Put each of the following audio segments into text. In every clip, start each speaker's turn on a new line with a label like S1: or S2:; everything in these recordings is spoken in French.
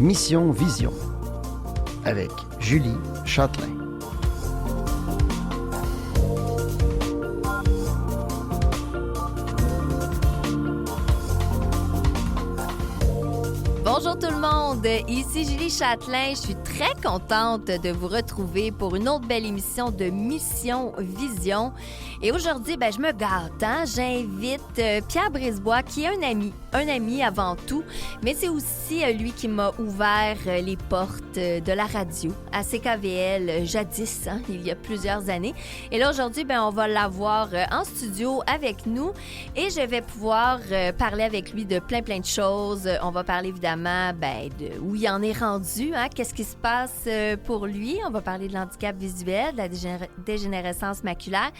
S1: Mission Vision avec Julie Châtelain.
S2: Bonjour tout le monde, ici Julie Châtelain. Je suis très contente de vous retrouver pour une autre belle émission de Mission Vision. Et aujourd'hui, je me gâte, hein? J'invite Pierre Brisebois, qui est un ami avant tout, mais c'est aussi lui qui m'a ouvert les portes de la radio à CKVL jadis, hein, il y a plusieurs années. Et là, aujourd'hui, on va l'avoir en studio avec nous et je vais pouvoir parler avec lui de plein de choses. On va parler évidemment de où il en est rendu, hein, qu'est-ce qui se passe pour lui. On va parler de l'handicap visuel, de la dégénérescence maculaire.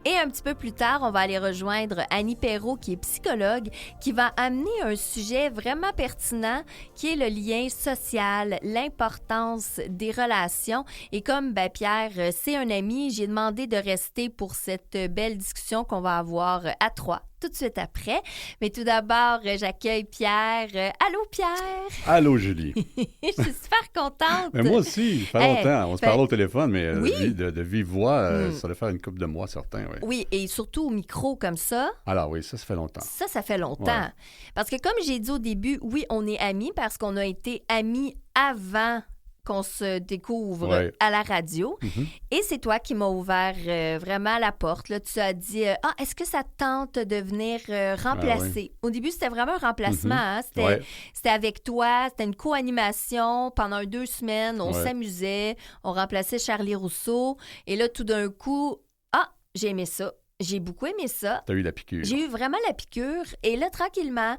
S2: Et un petit peu plus tard, on va aller rejoindre Annie Perrault, qui est psychologue, qui va amener un sujet vraiment pertinent, qui est le lien social, l'importance des relations. Et comme Pierre, c'est un ami, j'ai demandé de rester pour cette belle discussion qu'on va avoir à trois. Tout de suite après. Mais tout d'abord, j'accueille Pierre. Allô, Pierre?
S3: Allô, Julie.
S2: Je suis super contente.
S3: Mais moi aussi, ça fait longtemps. On se parle au téléphone, mais
S2: oui?
S3: de vive voix, ça doit faire une couple de mois, certains. Oui.
S2: Oui, et surtout au micro comme ça.
S3: Alors oui, ça fait longtemps.
S2: Ça fait longtemps.
S3: Ouais.
S2: Parce que comme j'ai dit au début, oui, on est amis parce qu'on a été amis avant qu'on se découvre à la radio. Mm-hmm. Et c'est toi qui m'as ouvert vraiment la porte. Là, tu as dit, est-ce que ça te tente de venir remplacer? Ah, oui. Au début, c'était vraiment un remplacement. Mm-hmm. Hein? C'était avec toi, c'était une co-animation. Pendant 2 semaines, on s'amusait, on remplaçait Charlie Rousseau. Et là, tout d'un coup, j'ai aimé ça. J'ai beaucoup aimé ça.
S3: T'as eu la piqûre.
S2: J'ai eu vraiment la piqûre. Et là, tranquillement,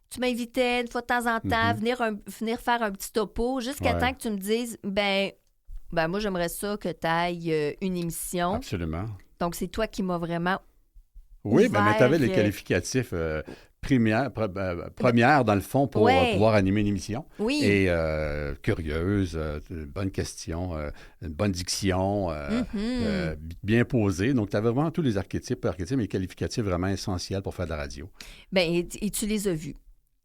S2: tu m'invitais une fois de temps en temps venir faire un petit topo jusqu'à temps que tu me dises, moi, j'aimerais ça que tu ailles une émission.
S3: Absolument.
S2: Donc, c'est toi qui m'as vraiment
S3: Oui,
S2: ouvert,
S3: mais tu avais les qualificatifs première, dans le fond, pour pouvoir animer une émission.
S2: Oui.
S3: Et curieuse, bonne question, une bonne diction, bien posée. Donc, tu avais vraiment tous les archétypes et qualificatifs vraiment essentiels pour faire de la radio.
S2: Et tu les as vus.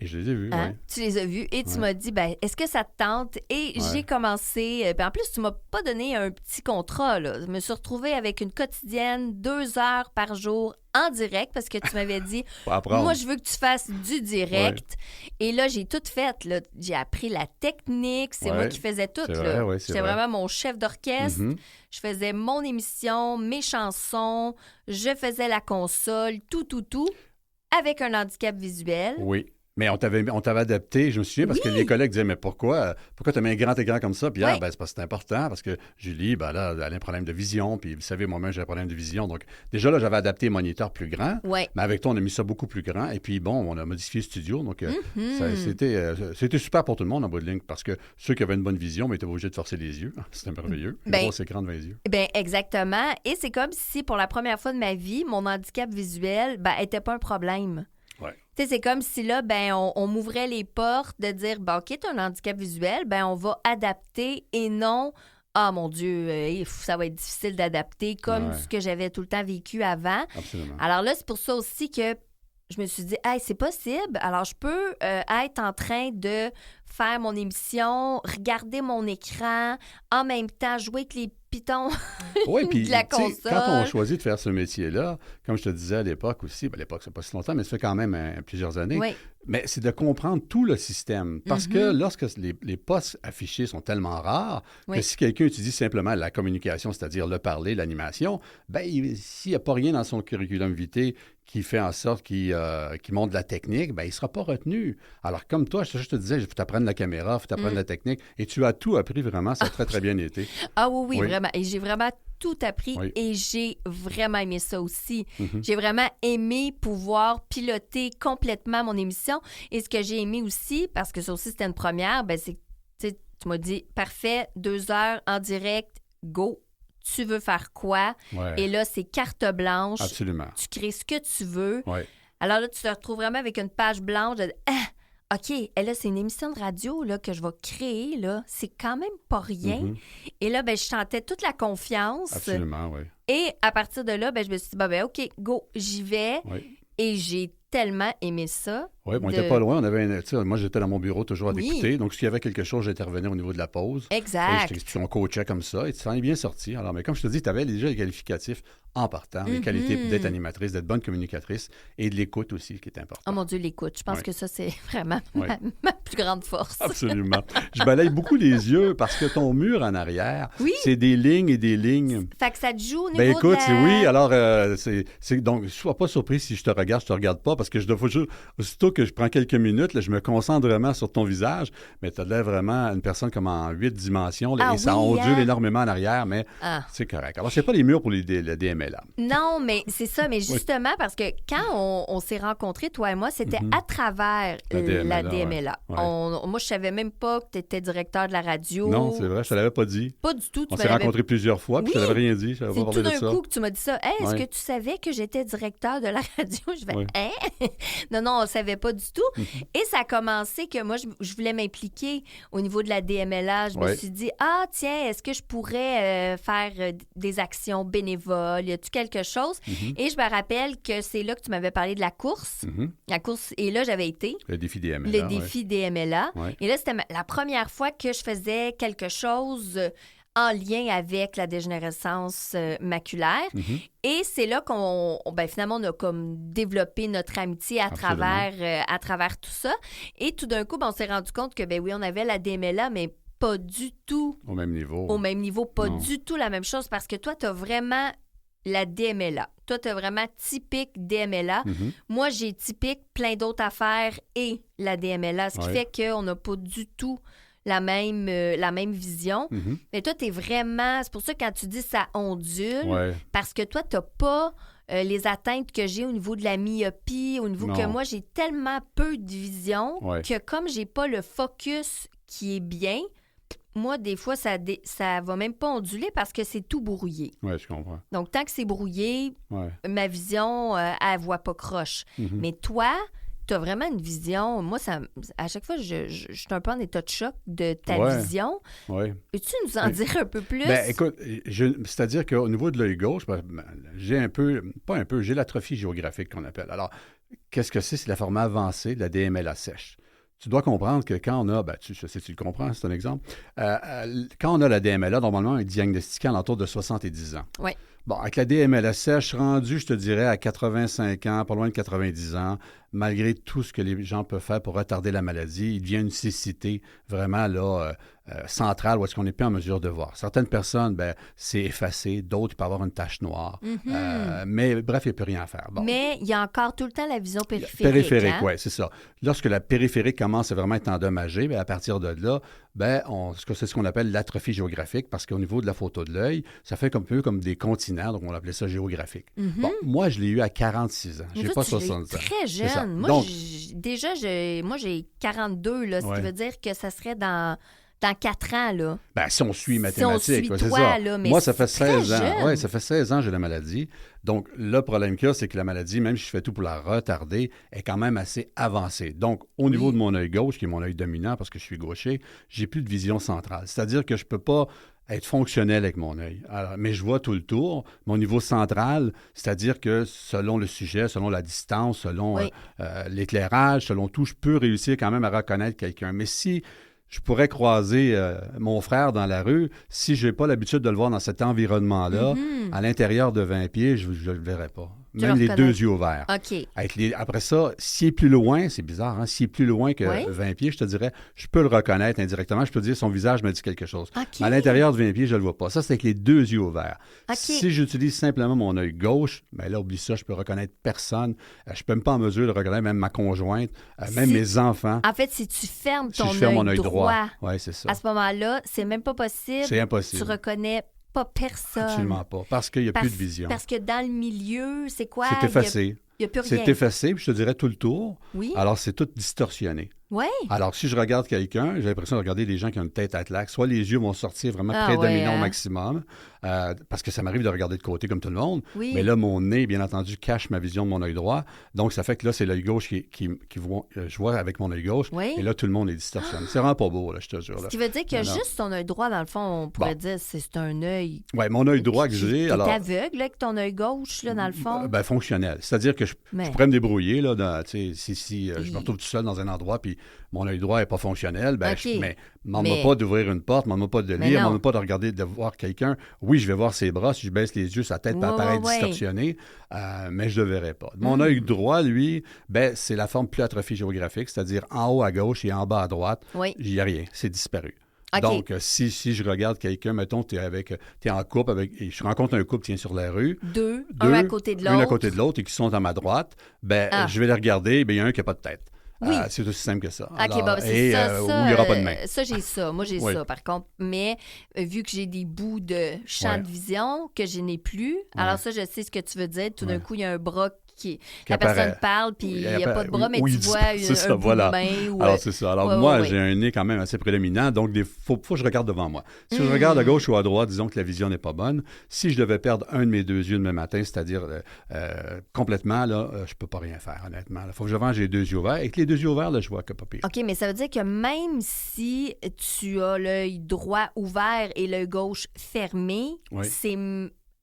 S3: Et je les ai vus,
S2: hein?
S3: oui.
S2: Tu les as vus et tu m'as dit, est-ce que ça te tente? Et j'ai commencé, en plus, tu m'as pas donné un petit contrat, là. Je me suis retrouvée avec une quotidienne, 2 heures par jour en direct, parce que tu m'avais dit, moi, je veux que tu fasses du direct. Ouais. Et là, j'ai tout fait, là. J'ai appris la technique, c'est moi qui faisais tout, là.
S3: Vrai,
S2: j'étais vraiment mon chef d'orchestre. Mm-hmm. Je faisais mon émission, mes chansons, je faisais la console, tout, avec un handicap visuel.
S3: Oui. Mais on t'avait adapté, je me souviens, parce que les collègues disaient, mais pourquoi tu as mis un grand écran comme ça? Puis c'est parce que c'est important, parce que Julie, là, elle a un problème de vision, puis vous savez, moi-même, j'ai un problème de vision. Donc, déjà, là, j'avais adapté les moniteurs plus grands, mais avec toi, on a mis ça beaucoup plus grand. Et puis, on a modifié le studio. Donc, c'était super pour tout le monde en bout de ligne, parce que ceux qui avaient une bonne vision, étaient obligés de forcer les yeux. C'était merveilleux. Un gros écran devant les yeux.
S2: Exactement. Et c'est comme si, pour la première fois de ma vie, mon handicap visuel n'était pas un problème. Tu sais, c'est comme si là, on m'ouvrait les portes de dire, OK, tu as un handicap visuel, on va adapter et non, mon Dieu, ça va être difficile d'adapter comme ce que j'avais tout le temps vécu avant.
S3: Absolument.
S2: Alors là, c'est pour ça aussi que je me suis dit, c'est possible. Alors, je peux être en train de faire mon émission, regarder mon écran, en même temps jouer avec les pitons de la console.
S3: Quand on choisit de faire ce métier-là, comme je te disais à l'époque aussi, à l'époque, c'est pas si longtemps, mais ça fait quand même plusieurs années, mais c'est de comprendre tout le système. Parce que lorsque les postes affichés sont tellement rares que si quelqu'un utilise simplement la communication, c'est-à-dire le parler, l'animation, s'il n'y a pas rien dans son curriculum vitae qui fait en sorte qu'il montre de la technique, il ne sera pas retenu. Alors, comme toi, je te disais, il faut t'apprendre la caméra, il faut t'apprendre la technique, et tu as tout appris vraiment, ça a très, très bien été.
S2: Ah oui, vraiment. Et j'ai vraiment tout appris et j'ai vraiment aimé ça aussi. Mm-hmm. J'ai vraiment aimé pouvoir piloter complètement mon émission. Et ce que j'ai aimé aussi, parce que ça aussi, c'était une première, c'est que tu m'as dit, parfait, 2 heures en direct, go. Tu veux faire quoi? Et là, c'est carte blanche.
S3: Absolument.
S2: Tu crées ce que tu veux.
S3: Alors
S2: là, tu te retrouves vraiment avec une page blanche de OK, et là, c'est une émission de radio là, que je vais créer. Là. C'est quand même pas rien. Mm-hmm. Et là, je sentais toute la confiance.
S3: Absolument, oui.
S2: Et à partir de là, je me suis dit, OK, go, j'y vais. Et j'ai tellement aimé ça.
S3: Oui, on n'était pas loin. Moi, j'étais dans mon bureau toujours à t'écouter. Donc, s'il y avait quelque chose, j'intervenais au niveau de la pause.
S2: Exact.
S3: Puis on coachait comme ça. Et tu t'en es bien sorti. Alors, mais comme je te dis, tu avais déjà les qualificatifs en partant, les qualités d'être animatrice, d'être bonne communicatrice et de l'écoute aussi, qui est important.
S2: Oh mon Dieu, l'écoute. Je pense que ça, c'est vraiment ma plus grande force.
S3: Absolument. Je balaye beaucoup les yeux parce que ton mur en arrière, c'est des lignes et des lignes.
S2: Fait que ça te joue au niveau
S3: écoute,
S2: de la...
S3: oui. Alors, donc, sois pas surpris si je te regarde pas parce que je dois juste... Aussitôt que je prends quelques minutes, là, je me concentre vraiment sur ton visage, mais tu as l'air vraiment une personne comme en 8 dimensions là, et ça ondule énormément en arrière, mais c'est correct. Alors, c'est pas les murs pour le DMLA.
S2: Non, mais c'est ça. Mais justement, parce que quand on s'est rencontrés, toi et moi, c'était à travers la DMLA.
S3: Ouais.
S2: Moi, je savais même pas que tu étais directeur de la radio.
S3: Non, c'est vrai, je te l'avais pas dit.
S2: Pas du tout.
S3: On s'est rencontrés plusieurs fois, puis je te l'avais rien dit.
S2: C'est tout d'un coup que tu m'as dit ça. Hey, est-ce que tu savais que j'étais directeur de la radio? Je vais, hein? Non, on ne savait pas du tout. Et ça a commencé que moi, je voulais m'impliquer au niveau de la DMLA. Je me suis dit, tiens, est-ce que je pourrais faire des actions bénévoles? Y a-tu quelque chose? Et je me rappelle que c'est là que tu m'avais parlé de la course. La course, et là, j'avais été.
S3: Le défi DMLA.
S2: Le défi DMLA. Ouais. Et là, c'était la première fois que je faisais quelque chose en lien avec la dégénérescence maculaire. Et c'est là finalement, on a comme développé notre amitié à travers tout ça. Et tout d'un coup, on s'est rendu compte que, on avait la DMLA, mais pas du tout...
S3: Au même niveau.
S2: Pas du tout la même chose, parce que toi, tu as vraiment la DMLA. Toi, tu as vraiment typique DMLA. Moi, j'ai typique plein d'autres affaires et la DMLA, ce qui fait qu'on n'a pas du tout la même vision. Mais toi, tu es vraiment... C'est pour ça que quand tu dis ça ondule, parce que toi, tu n'as pas les atteintes que j'ai au niveau de la myopie, au niveau que moi, j'ai tellement peu de vision que comme j'ai pas le focus qui est bien, moi, des fois, ça va même pas onduler parce que c'est tout brouillé.
S3: Oui, je comprends.
S2: Donc, tant que c'est brouillé, ma vision, elle voit pas croche. Mais toi... Tu as vraiment une vision. Moi, à chaque fois, je suis un peu en état de choc de ta vision.
S3: Oui.
S2: Peux-tu nous en dire un peu plus?
S3: Écoute, c'est-à-dire qu'au niveau de l'œil gauche, j'ai j'ai l'atrophie géographique qu'on appelle. Alors, qu'est-ce que c'est? C'est la forme avancée de la DMLA sèche. Tu dois comprendre que quand on a, je sais si tu le comprends, c'est un exemple, quand on a la DMLA, normalement, on est diagnostiqué à l'entour de 70 ans.
S2: Oui.
S3: Bon, avec la DMLA sèche, rendu, je te dirais, à 85 ans, pas loin de 90 ans, malgré tout ce que les gens peuvent faire pour retarder la maladie, il devient une cécité vraiment là, centrale où est-ce qu'on n'est plus en mesure de voir. Certaines personnes, c'est effacé, d'autres peuvent avoir une tache noire. Mais bref, il n'y a plus rien à faire. Bon.
S2: Mais il y a encore tout le temps la vision périphérique.
S3: Périphérique, oui, c'est ça. Lorsque la périphérique commence à vraiment être endommagée, à partir de là, c'est ce qu'on appelle l'atrophie géographique, parce qu'au niveau de la photo de l'œil, ça fait un peu comme des continents, donc on appelait ça géographique. Bon, moi, je l'ai eu à 46 ans. Je n'ai pas 60 ans.
S2: Très jeune. Moi, j'ai 42, là, ce qui veut dire que ça serait dans 4 ans, là.
S3: Si on suit mathématiques,
S2: c'est
S3: ça.
S2: Là, mais
S3: moi, ça fait 16 ans. Oui, ça fait 16 ans que j'ai la maladie. Donc, le problème qu'il y a, c'est que la maladie, même si je fais tout pour la retarder, est quand même assez avancée. Donc, au niveau de mon œil gauche, qui est mon œil dominant parce que je suis gaucher, j'ai plus de vision centrale. C'est-à-dire que je ne peux pas être fonctionnel avec mon œil. Mais je vois tout le tour. Mon niveau central, c'est-à-dire que selon le sujet, selon la distance, selon l'éclairage, selon tout, je peux réussir quand même à reconnaître quelqu'un. Mais si je pourrais croiser mon frère dans la rue, si je n'ai pas l'habitude de le voir dans cet environnement-là, à l'intérieur de 20 pieds, je ne le verrais pas. Même les deux yeux ouverts.
S2: OK.
S3: Après ça, s'il est plus loin, c'est bizarre, hein? S'il est plus loin que 20 pieds, je te dirais, je peux le reconnaître indirectement. Je peux te dire, son visage me dit quelque chose.
S2: Okay.
S3: Mais à l'intérieur de 20 pieds, je ne le vois pas. Ça, c'est avec les deux yeux ouverts.
S2: Okay.
S3: Si j'utilise simplement mon œil gauche, là, oublie ça, je peux reconnaître personne. Je ne suis même pas en mesure de reconnaître même ma conjointe, même mes enfants.
S2: En fait, si tu fermes ton
S3: œil droit, c'est ça.
S2: À ce moment-là, c'est même pas possible.
S3: C'est impossible.
S2: Tu reconnais pas personne.
S3: Absolument pas, parce qu'il n'y a plus de vision.
S2: Parce que dans le milieu, c'est quoi?
S3: C'est effacé.
S2: Il n'y a plus rien.
S3: C'est effacé, puis je te dirais tout le tour.
S2: Oui.
S3: Alors, c'est tout distorsionné.
S2: Oui.
S3: Alors, si je regarde quelqu'un, j'ai l'impression de regarder des gens qui ont une tête à claque. Soit les yeux vont sortir vraiment prédominants au maximum, parce que ça m'arrive de regarder de côté comme tout le monde.
S2: Oui.
S3: Mais là, mon nez, bien entendu, cache ma vision de mon œil droit. Donc, ça fait que là, c'est l'œil gauche je vois avec mon œil gauche.
S2: Oui.
S3: Et là, tout le monde est distorsionné. C'est vraiment pas beau, là, je te jure. Là.
S2: Ce qui veut dire que juste ton œil droit, dans le fond, on pourrait dire c'est un œil...
S3: Oui, mon œil droit que j'ai...
S2: T'es
S3: alors
S2: aveugle avec ton œil gauche, là, dans le fond?
S3: Ben, fonctionnel. C'est-à-dire que je pourrais me débrouiller, là, si je me retrouve tout seul dans un endroit, puis mon œil droit n'est pas fonctionnel, ben, mais demande-moi pas d'ouvrir une porte, demande-moi pas de lire, demande-moi pas de regarder, de voir quelqu'un. Oui, je vais voir ses bras, si je baisse les yeux, sa tête peut apparaître distorsionnée, mais je ne le verrai pas. Mon œil droit, lui, ben, c'est la forme plus atrophie géographique, c'est-à-dire en haut à gauche et en bas à droite, il n'y a rien, c'est disparu. Okay. Donc, si je regarde quelqu'un, mettons, t'es en couple, et je rencontre un couple, tiens, sur la rue.
S2: Deux, un à côté de l'autre.
S3: Un à côté de l'autre et qui sont à ma droite, ben, je vais les regarder, ben, il y a un qui n'a pas de tête.
S2: Oui.
S3: C'est aussi simple que ça.
S2: OK, c'est ça.
S3: Où il n'y aura pas de main.
S2: Ça, j'ai ça. Moi, j'ai ça, par contre. Mais vu que j'ai des bouts de champ de vision que je n'ai plus, alors ça, je sais ce que tu veux dire. Tout d'un coup, il y a un bras la personne parle, puis il n'y a pas de bras, mais tu vois un bout de main.
S3: Alors, c'est ça. Alors, moi, j'ai un nez quand même assez prédominant, donc il faut que je regarde devant moi. Si je regarde à gauche ou à droite, disons que la vision n'est pas bonne. Si je devais perdre un de mes deux yeux demain matin, c'est-à-dire complètement, là, je ne peux pas rien faire, honnêtement. Il faut que je venge les deux yeux ouverts. Et avec les deux yeux ouverts, là, je vois que pas pire.
S2: OK, mais ça veut dire que même si tu as l'œil droit ouvert et l'œil gauche fermé, c'est...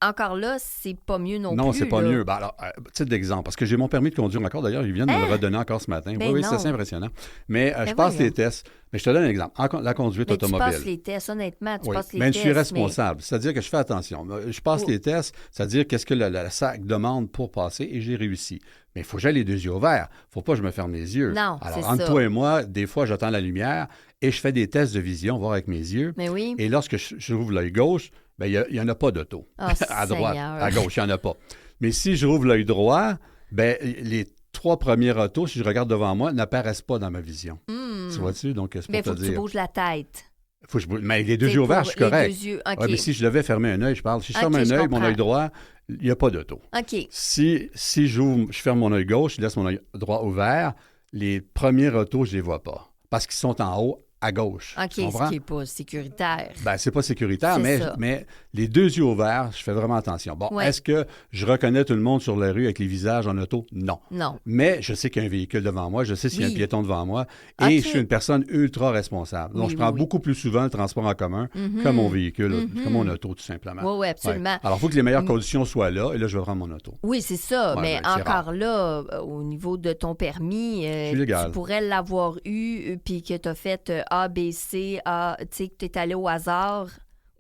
S2: Encore là, c'est pas mieux non plus.
S3: Non, c'est pas mieux. Ben alors, titre d'exemple, parce que j'ai mon permis de conduire encore. D'ailleurs, ils viennent de me le redonner encore ce matin. Oui, c'est assez impressionnant. Mais je passe les tests. Mais je te donne un exemple. La conduite automobile.
S2: Tu passes les tests, honnêtement. Tu passes les tests.
S3: Mais je suis responsable. C'est-à-dire que je fais attention. Je passe les tests, c'est-à-dire qu'est-ce que la SAC demande pour passer et j'ai réussi. Mais il faut que j'aie les deux yeux ouverts. Il ne faut pas que je me ferme les yeux.
S2: Non,
S3: alors, entre toi et moi, des fois, j'attends la lumière et je fais des tests de vision, voir avec mes yeux.
S2: Mais oui.
S3: Et lorsque je rouvre l'œil gauche, ben, il n'y en a pas d'auto. À droite, à gauche, il n'y en a pas. Mais si je rouvre l'œil droit, ben, les trois premiers autos, si je regarde devant moi, n'apparaissent pas dans ma vision. Tu vois-tu? Donc, c'est pour
S2: mais il faut que tu bouges la tête.
S3: Faut que je bouge. Mais les deux yeux ouverts, je suis correct.
S2: Les deux yeux, OK.
S3: Mais si je devais fermer un œil, je parle. Si je ferme un œil, mon œil droit, il n'y a pas d'auto.
S2: OK.
S3: Si je ferme mon œil gauche, je laisse mon œil droit ouvert, les premiers autos, je ne les vois pas. Parce qu'ils sont en haut à gauche.
S2: OK, ce qui n'est pas sécuritaire.
S3: Ben, c'est pas sécuritaire, mais les deux yeux ouverts, je fais vraiment attention. Bon, est-ce que je reconnais tout le monde sur la rue avec les visages en auto? Non.
S2: Non.
S3: Mais je sais qu'il y a un véhicule devant moi, je sais s'il y a un piéton devant moi, et je suis une personne ultra responsable. Donc, je prends beaucoup plus souvent le transport en commun que mon véhicule, que mon auto, tout simplement.
S2: Oui, absolument.
S3: Alors, il faut que les meilleures conditions soient là, et là, je vais prendre mon auto.
S2: Oui, c'est ça, mais encore là, au niveau de ton permis, tu pourrais l'avoir eu, puis que tu as fait A, B, C, tu sais, que tu es allé au hasard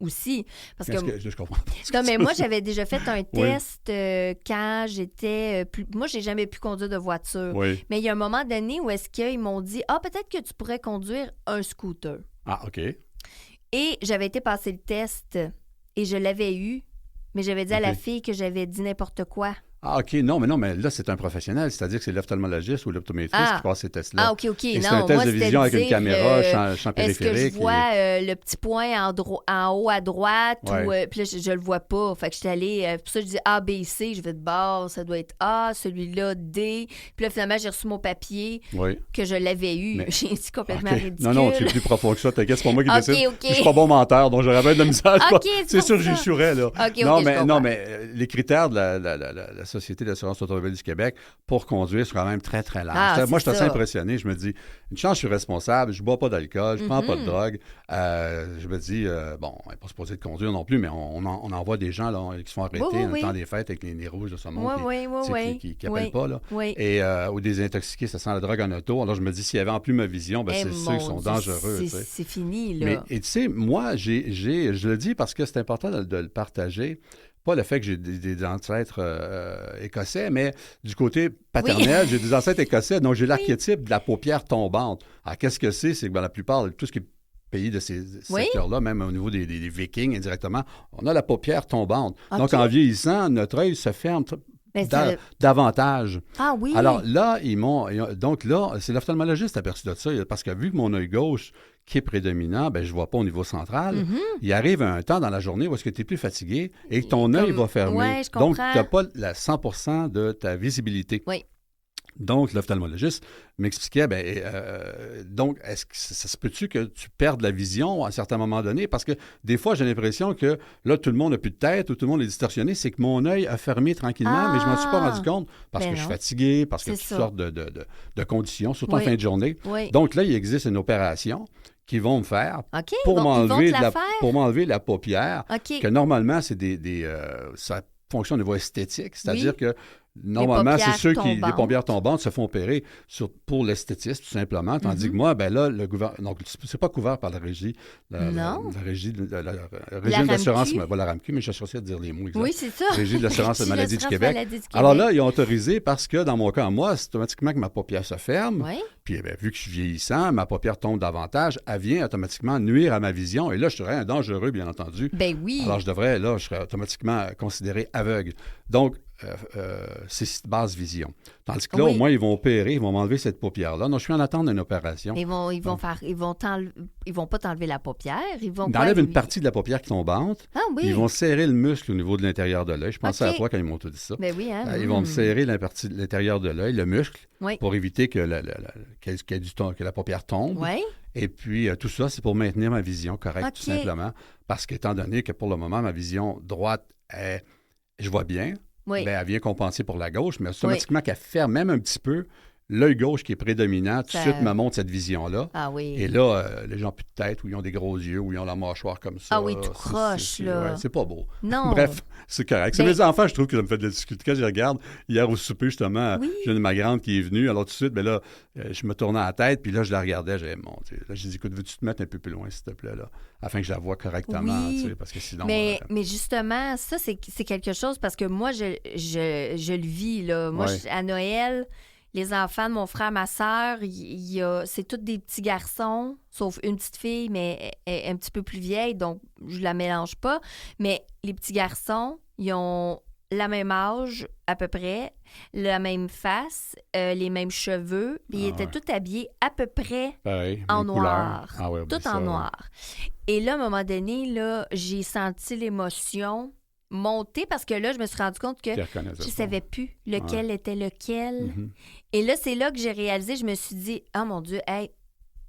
S2: aussi. Parce que
S3: je comprends pas.
S2: Non, mais moi, j'avais déjà fait un test quand j'étais plus... Moi, j'ai jamais pu conduire de voiture.
S3: Oui.
S2: Mais il y a un moment donné où est-ce qu'ils m'ont dit « Ah, peut-être que tu pourrais conduire un scooter. »
S3: Ah, OK.
S2: Et j'avais été passer le test et je l'avais eu, mais j'avais dit à la fille que j'avais dit n'importe quoi.
S3: Ah, OK. Non, mais là, c'est un professionnel. C'est-à-dire que c'est l'ophtalmologiste ou l'optométriste qui passe ces tests-là.
S2: Ah, OK.
S3: Et c'est un test de vision avec une caméra, champ périphérique.
S2: Est-ce que je vois le petit point en haut à droite? Puis là, je le vois pas. Fait que j'étais allée... pour ça, je dis A, B, C. Je vais de bord. Ça doit être A. Celui-là, D. Puis là, finalement, j'ai reçu mon papier que je l'avais eu. Mais... J'ai dit complètement ridicule.
S3: Non, tu es plus profond que ça. T'inquiète, c'est pas moi qui décide.
S2: OK.
S3: Je suis pas bon menteur, donc j'aurais bien de misère.
S2: C'est
S3: sûr que j'échouerais, là.
S2: Non,
S3: mais les critères de la Société d'assurance automobile du Québec pour conduire sont quand même très, très larges. Moi, je suis assez impressionné. Je me dis, une chance, je suis responsable, je bois pas d'alcool, je prends pas de drogue. Je me dis, bon, on n'est pas supposé de conduire non plus, mais on en voit des gens là, qui se font arrêter dans le temps des fêtes avec les nez rouges de saumon qui n'appellent pas. Là. Et, ou des intoxiqués, ça sent la drogue en auto. Alors, je me dis, s'il y avait en plus ma vision, ben, c'est ceux qui sont dangereux.
S2: C'est fini, là.
S3: Mais, et tu sais, moi, je le dis parce que c'est important de le partager. Pas le fait que j'ai des ancêtres écossais, mais du côté paternel, j'ai des ancêtres écossais, donc j'ai l'archétype de la paupière tombante. Alors, qu'est-ce que c'est? C'est que la plupart de tout ce qui est pays de ces secteurs-là, même au niveau des Vikings indirectement, on a la paupière tombante. Okay. Donc, en vieillissant, notre œil se ferme davantage.
S2: Ah oui?
S3: Alors là, donc là, c'est l'ophtalmologiste aperçu de ça, parce que vu que mon œil gauche qui est prédominant, ben, je ne vois pas au niveau central. Il arrive un temps dans la journée où est-ce que tu es plus fatigué et que ton œil va fermer.
S2: Ouais, je
S3: donc,
S2: comprends.
S3: tu n'as pas la 100% de ta visibilité.
S2: Oui.
S3: Donc, l'ophtalmologiste m'expliquait, donc, est-ce que ça se peut-tu que tu perdes la vision à un certain moment donné? Parce que des fois, j'ai l'impression que là, tout le monde n'a plus de tête ou tout le monde est distorsionné. C'est que mon œil a fermé tranquillement, mais je ne m'en suis pas rendu compte parce que je suis fatigué, parce qu'il y a toutes sortes de conditions, surtout en fin de journée.
S2: Oui.
S3: Donc là, il existe une opération qu'ils vont me faire
S2: OK,
S3: pour
S2: pour
S3: m'enlever la paupière,
S2: OK.
S3: que normalement, c'est ça fonctionne au niveau esthétique, c'est-à-dire que normalement, c'est ceux qui, les paupières tombantes, se font opérer pour l'esthétisme, tout simplement. Tandis que moi, là, le gouvernement. Donc, c'est pas couvert par la régie. La régie d'assurance, la RAMQ, mais je suis à dire les mots exacts.
S2: Oui, c'est ça.
S3: Régie de l'assurance maladie du Québec. Alors là, ils ont autorisé parce que, dans mon cas, moi, c'est automatiquement que ma paupière se ferme.
S2: Oui.
S3: Puis, vu que je suis vieillissant, ma paupière tombe davantage. Elle vient automatiquement nuire à ma vision. Et là, je serais un dangereux, bien entendu.
S2: Ben oui.
S3: Alors, je serais automatiquement considéré aveugle. Donc, c'est basse vision. Tandis que là, au moins, ils vont opérer, ils vont m'enlever cette paupière-là. Non, je suis en attente d'une opération.
S2: Ils vont pas t'enlever la paupière. Ils
S3: enlèvent une partie de la paupière qui tombante.
S2: Ah oui.
S3: Ils vont serrer le muscle au niveau de l'intérieur de l'œil. Je pensais à toi quand ils m'ont tout dit ça.
S2: Ben oui, hein?
S3: Ils vont me serrer la partie de l'intérieur de l'œil, le muscle, pour éviter que la paupière tombe.
S2: Oui.
S3: Et puis, tout ça, c'est pour maintenir ma vision correcte, tout simplement. Parce qu'étant donné que pour le moment, ma vision droite, je vois bien.
S2: Oui.
S3: Elle vient compenser pour la gauche, mais automatiquement qu'elle ferme même un petit peu, l'œil gauche qui est prédominant, tout de suite me montre cette vision-là.
S2: Ah oui.
S3: Et là, les gens n'ont plus de tête, ou ils ont des gros yeux, ou ils ont la mâchoire comme ça.
S2: Ah oui, tout croche, là.
S3: C'est pas beau.
S2: Non.
S3: Bref, c'est correct. C'est mes enfants, je trouve que ça me fait de la difficulté. Quand je regarde, hier au souper, justement, j'ai une de ma grande qui est venue, alors tout de suite, là, je me tournais la tête, puis là, je la regardais, j'ai dit, là, j'ai dit, écoute, veux-tu te mettre un peu plus loin, s'il te plaît, là, afin que je la vois correctement, parce que sinon...
S2: Mais justement, ça, c'est quelque chose, parce que moi, je le vis, là. Moi, à Noël... Les enfants de mon frère, ma sœur, c'est tous des petits garçons, sauf une petite fille, mais elle est un petit peu plus vieille, donc je la mélange pas. Mais les petits garçons, ils ont le même âge à peu près, la même face, les mêmes cheveux. Ils étaient tous habillés à peu près en noir. Tout en noir. Et là, à un moment donné, là, j'ai senti l'émotion monter parce que là, je me suis rendu compte que je ne savais plus lequel était lequel. Mm-hmm. Et là, c'est là que j'ai réalisé, je me suis dit, oh mon Dieu,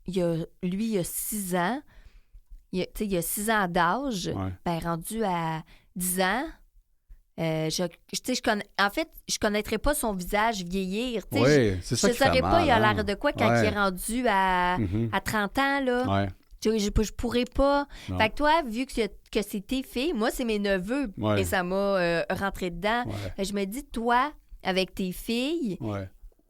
S2: il a 6 ans. Il a 6 ans d'âge. Ben, rendu à 10 ans, en fait, je ne connaîtrais pas son visage vieillir.
S3: Oui, c'est ça qui fait mal.
S2: Je ne saurais pas, il a l'air de quoi quand il est rendu à 30 ans, là.
S3: Ouais.
S2: Je pourrais pas.
S3: Non.
S2: Fait que toi, vu que c'est tes filles, moi, c'est mes neveux. Et ça m'a rentré dedans. Je me dis, toi, avec tes filles,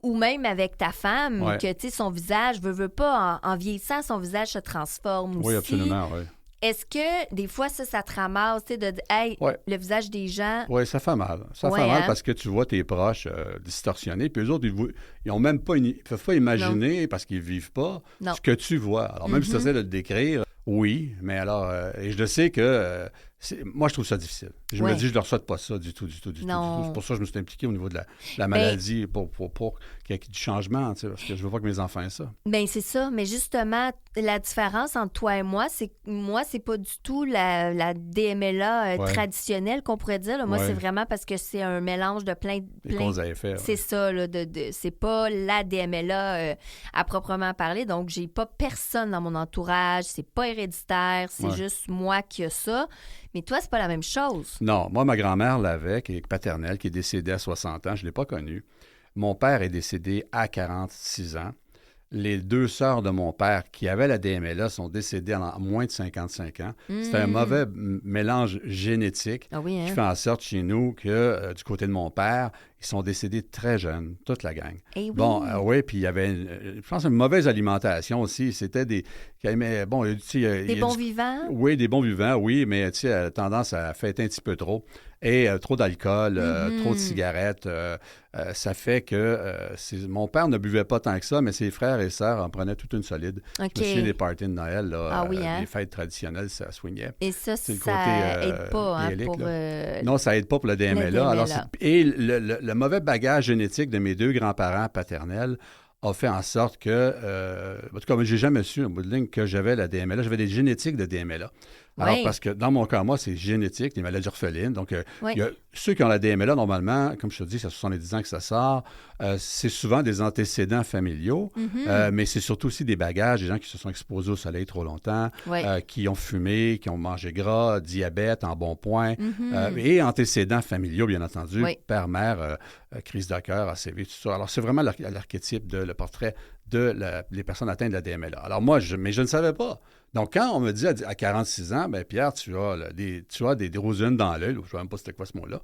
S2: ou même avec ta femme, que tu sais, son visage, veut pas, en vieillissant, son visage se transforme aussi.
S3: Oui, absolument, oui.
S2: Est-ce que des fois, ça te ramasse, tu sais, de dire, hey, le visage des gens.
S3: Oui, ça fait mal. Ça fait mal parce que tu vois tes proches distorsionnés, puis eux autres, ils ont même pas, ils peuvent pas imaginer parce qu'ils vivent pas ce que tu vois. Alors, même si tu essaies de le décrire, oui, mais alors, et je le sais que moi, je trouve ça difficile. Je me dis, je ne leur souhaite pas ça du tout. C'est pour ça que je me suis impliqué au niveau de la maladie, pour qu'il y ait du changement, tu sais, parce que je veux pas que mes enfants aient ça.
S2: Bien, c'est ça. Mais justement, la différence entre toi et moi, c'est que moi, c'est pas du tout la DMLA traditionnelle qu'on pourrait dire. Là. Moi, c'est vraiment parce que c'est un mélange de plein...
S3: Les causes à effet.
S2: C'est ça, là, c'est pas la DMLA à proprement parler. Donc, j'ai pas personne dans mon entourage. C'est pas héréditaire. C'est juste moi qui ai ça. Mais toi, c'est pas la même chose.
S3: Non. Moi, ma grand-mère l'avait, qui est paternelle, qui est décédée à 60 ans. Je l'ai pas connue. Mon père est décédé à 46 ans. Les 2 sœurs de mon père qui avaient la DMLA sont décédées à moins de 55 ans. C'est un mauvais mélange génétique qui fait en sorte chez nous que du côté de mon père, ils sont décédés très jeunes, toute la gang. Puis il y avait, je pense, une mauvaise alimentation aussi. C'était des... des
S2: bons vivants?
S3: Oui, des bons vivants, oui, mais tu sais, tendance à fêter un petit peu trop. Et trop d'alcool, trop de cigarettes. Ça fait que mon père ne buvait pas tant que ça, mais ses frères et sœurs en prenaient toute une solide. Je me souviens des parties de Noël, là, les fêtes traditionnelles, ça swingait.
S2: Et ça, ça aide pas pour...
S3: Non, ça aide pas pour le DMLA. Alors, et le mauvais bagage génétique de mes 2 grands-parents paternels a fait en sorte que, en tout cas, j'ai jamais su, au bout de ligne, que j'avais la DMLA. J'avais des génétiques de DMLA. Alors,
S2: Oui.
S3: parce que dans mon cas, moi, c'est génétique, les maladies orphelines. Donc,
S2: Oui.
S3: il y a ceux qui ont la DMLA, normalement, comme je te dis, c'est à 70 ans que ça sort. C'est souvent des antécédents familiaux, mais c'est surtout aussi des bagages, des gens qui se sont exposés au soleil trop longtemps,
S2: Oui.
S3: qui ont fumé, qui ont mangé gras, diabète, embonpoint, et antécédents familiaux, bien entendu,
S2: Oui.
S3: père, mère, crise de cœur, ACV, tout ça. Alors, c'est vraiment l'archétype, le portrait les personnes atteintes de la DMLA. Alors, moi, je ne savais pas. Donc, quand on me dit à 46 ans, bien, Pierre, tu as des rosines dans l'œil, je ne sais même pas c'était quoi ce mot-là.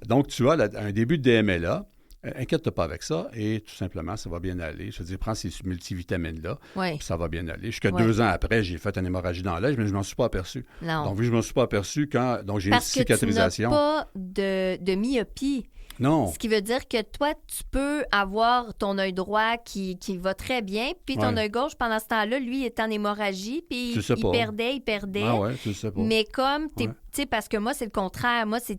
S3: Donc, tu as un début de DMLA. Inquiète-toi pas avec ça et tout simplement, ça va bien aller. Je veux dire, prends ces multivitamines-là, puis ça va bien aller. Jusqu'à 2 ans après, j'ai fait une hémorragie dans l'œil, mais je ne m'en suis pas aperçu.
S2: Non.
S3: Donc, vu que je ne m'en suis pas aperçu, donc j'ai une cicatrisation.
S2: Parce que tu n'as pas de myopie.
S3: Non.
S2: Ce qui veut dire que toi, tu peux avoir ton œil droit qui va très bien, puis ton œil gauche, pendant ce temps-là, lui, est en hémorragie, puis il perdait.
S3: Ah ouais, tu le sais pas.
S2: Mais comme, tu sais, parce que moi, c'est le contraire. Moi, il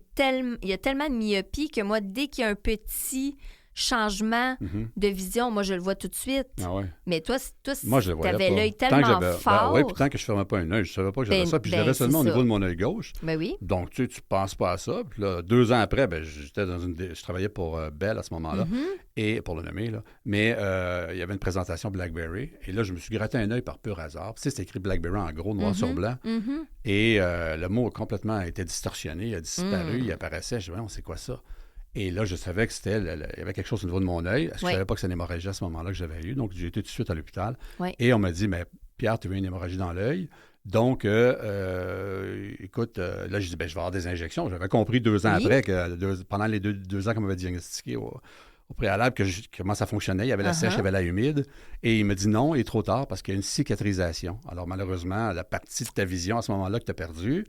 S2: y a tellement de myopie que moi, dès qu'il y a un petit changement de vision, moi, je le vois tout de suite.
S3: Ah ouais.
S2: Mais toi
S3: moi, je le
S2: tu
S3: voyais
S2: avais
S3: pas.
S2: l'œil tellement fort.
S3: Oui, puis tant que je ne fermais pas un œil, je ne savais pas que j'avais ça. Puis je l'avais seulement au niveau de mon œil gauche.
S2: Ben oui.
S3: Donc, tu ne penses pas à ça. Puis là, 2 ans après, je travaillais pour Bell à ce moment-là, et pour le nommer, là. Mais il y avait une présentation BlackBerry. Et là, je me suis gratté un œil par pur hasard. Tu sais, c'est écrit BlackBerry en gros, noir sur blanc. Et le mot a complètement été distorsionné, il a disparu, il apparaissait. Je me disais, c'est quoi ça? Et là, je savais que il y avait quelque chose au niveau de mon œil. Je ne savais pas que c'était une hémorragie à ce moment-là que j'avais eu. Donc, j'ai été tout de suite à l'hôpital.
S2: Oui.
S3: Et on m'a dit, mais Pierre, tu as eu une hémorragie dans l'œil. Donc, écoute, là, je dis, je vais avoir des injections. J'avais compris 2 ans après, pendant les 2 ans qu'on m'avait diagnostiqué au préalable, comment ça fonctionnait. Il y avait la sèche, il y avait la humide. Et il me dit non, il est trop tard parce qu'il y a une cicatrisation. Alors, malheureusement, la partie de ta vision à ce moment-là que tu as perdue,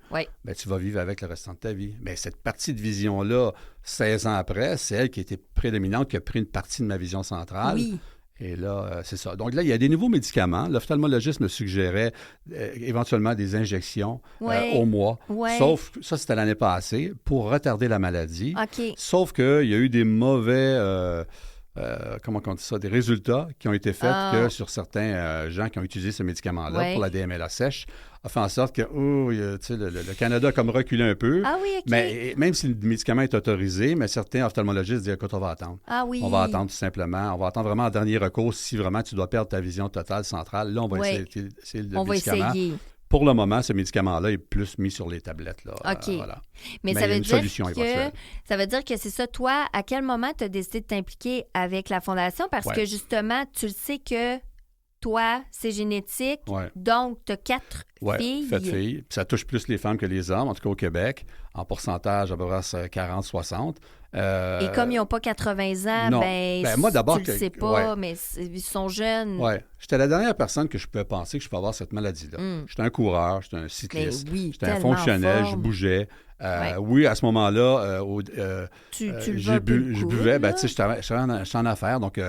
S3: tu vas vivre avec le restant de ta vie. Mais cette partie de vision-là, 16 ans après, c'est elle qui était prédominante, qui a pris une partie de ma vision centrale.
S2: Oui.
S3: Et là, c'est ça. Donc là, il y a des nouveaux médicaments. L'ophtalmologiste me suggérait éventuellement des injections au mois.
S2: Ouais.
S3: Sauf, ça c'était l'année passée, pour retarder la maladie.
S2: OK.
S3: Sauf qu'il y a eu des mauvais, comment on dit ça, des résultats qui ont été faits que sur certains gens qui ont utilisé ce médicament-là pour la DMLA sèche, a fait en sorte que le Canada a comme reculé un peu.
S2: Ah oui, OK.
S3: Mais même si le médicament est autorisé, mais certains ophtalmologistes disent, écoute, on va attendre.
S2: Ah oui.
S3: On va attendre tout simplement. On va attendre vraiment en dernier recours si vraiment tu dois perdre ta vision totale centrale. Là, on va essayer le médicament. Va essayer. Pour le moment, ce médicament-là est plus mis sur les tablettes. Là.
S2: OK.
S3: Voilà.
S2: Mais ça veut dire que c'est ça. Toi, à quel moment tu as décidé de t'impliquer avec la Fondation? Parce que justement, tu le sais que toi, c'est génétique. Donc, tu as 4 filles.
S3: 4 filles. Puis ça touche plus les femmes que les hommes, en tout cas au Québec. En pourcentage, à peu près 40-60.
S2: Et comme ils n'ont pas 80 ans,
S3: moi, d'abord,
S2: tu ne le sais pas, mais ils sont jeunes.
S3: Oui. J'étais la dernière personne que je pouvais penser que je pouvais avoir cette maladie-là. J'étais un coureur, j'étais un cycliste, j'étais un fonctionnel, je bougeais. Oui, à ce moment-là, je buvais, tu sais, j'étais en affaires, donc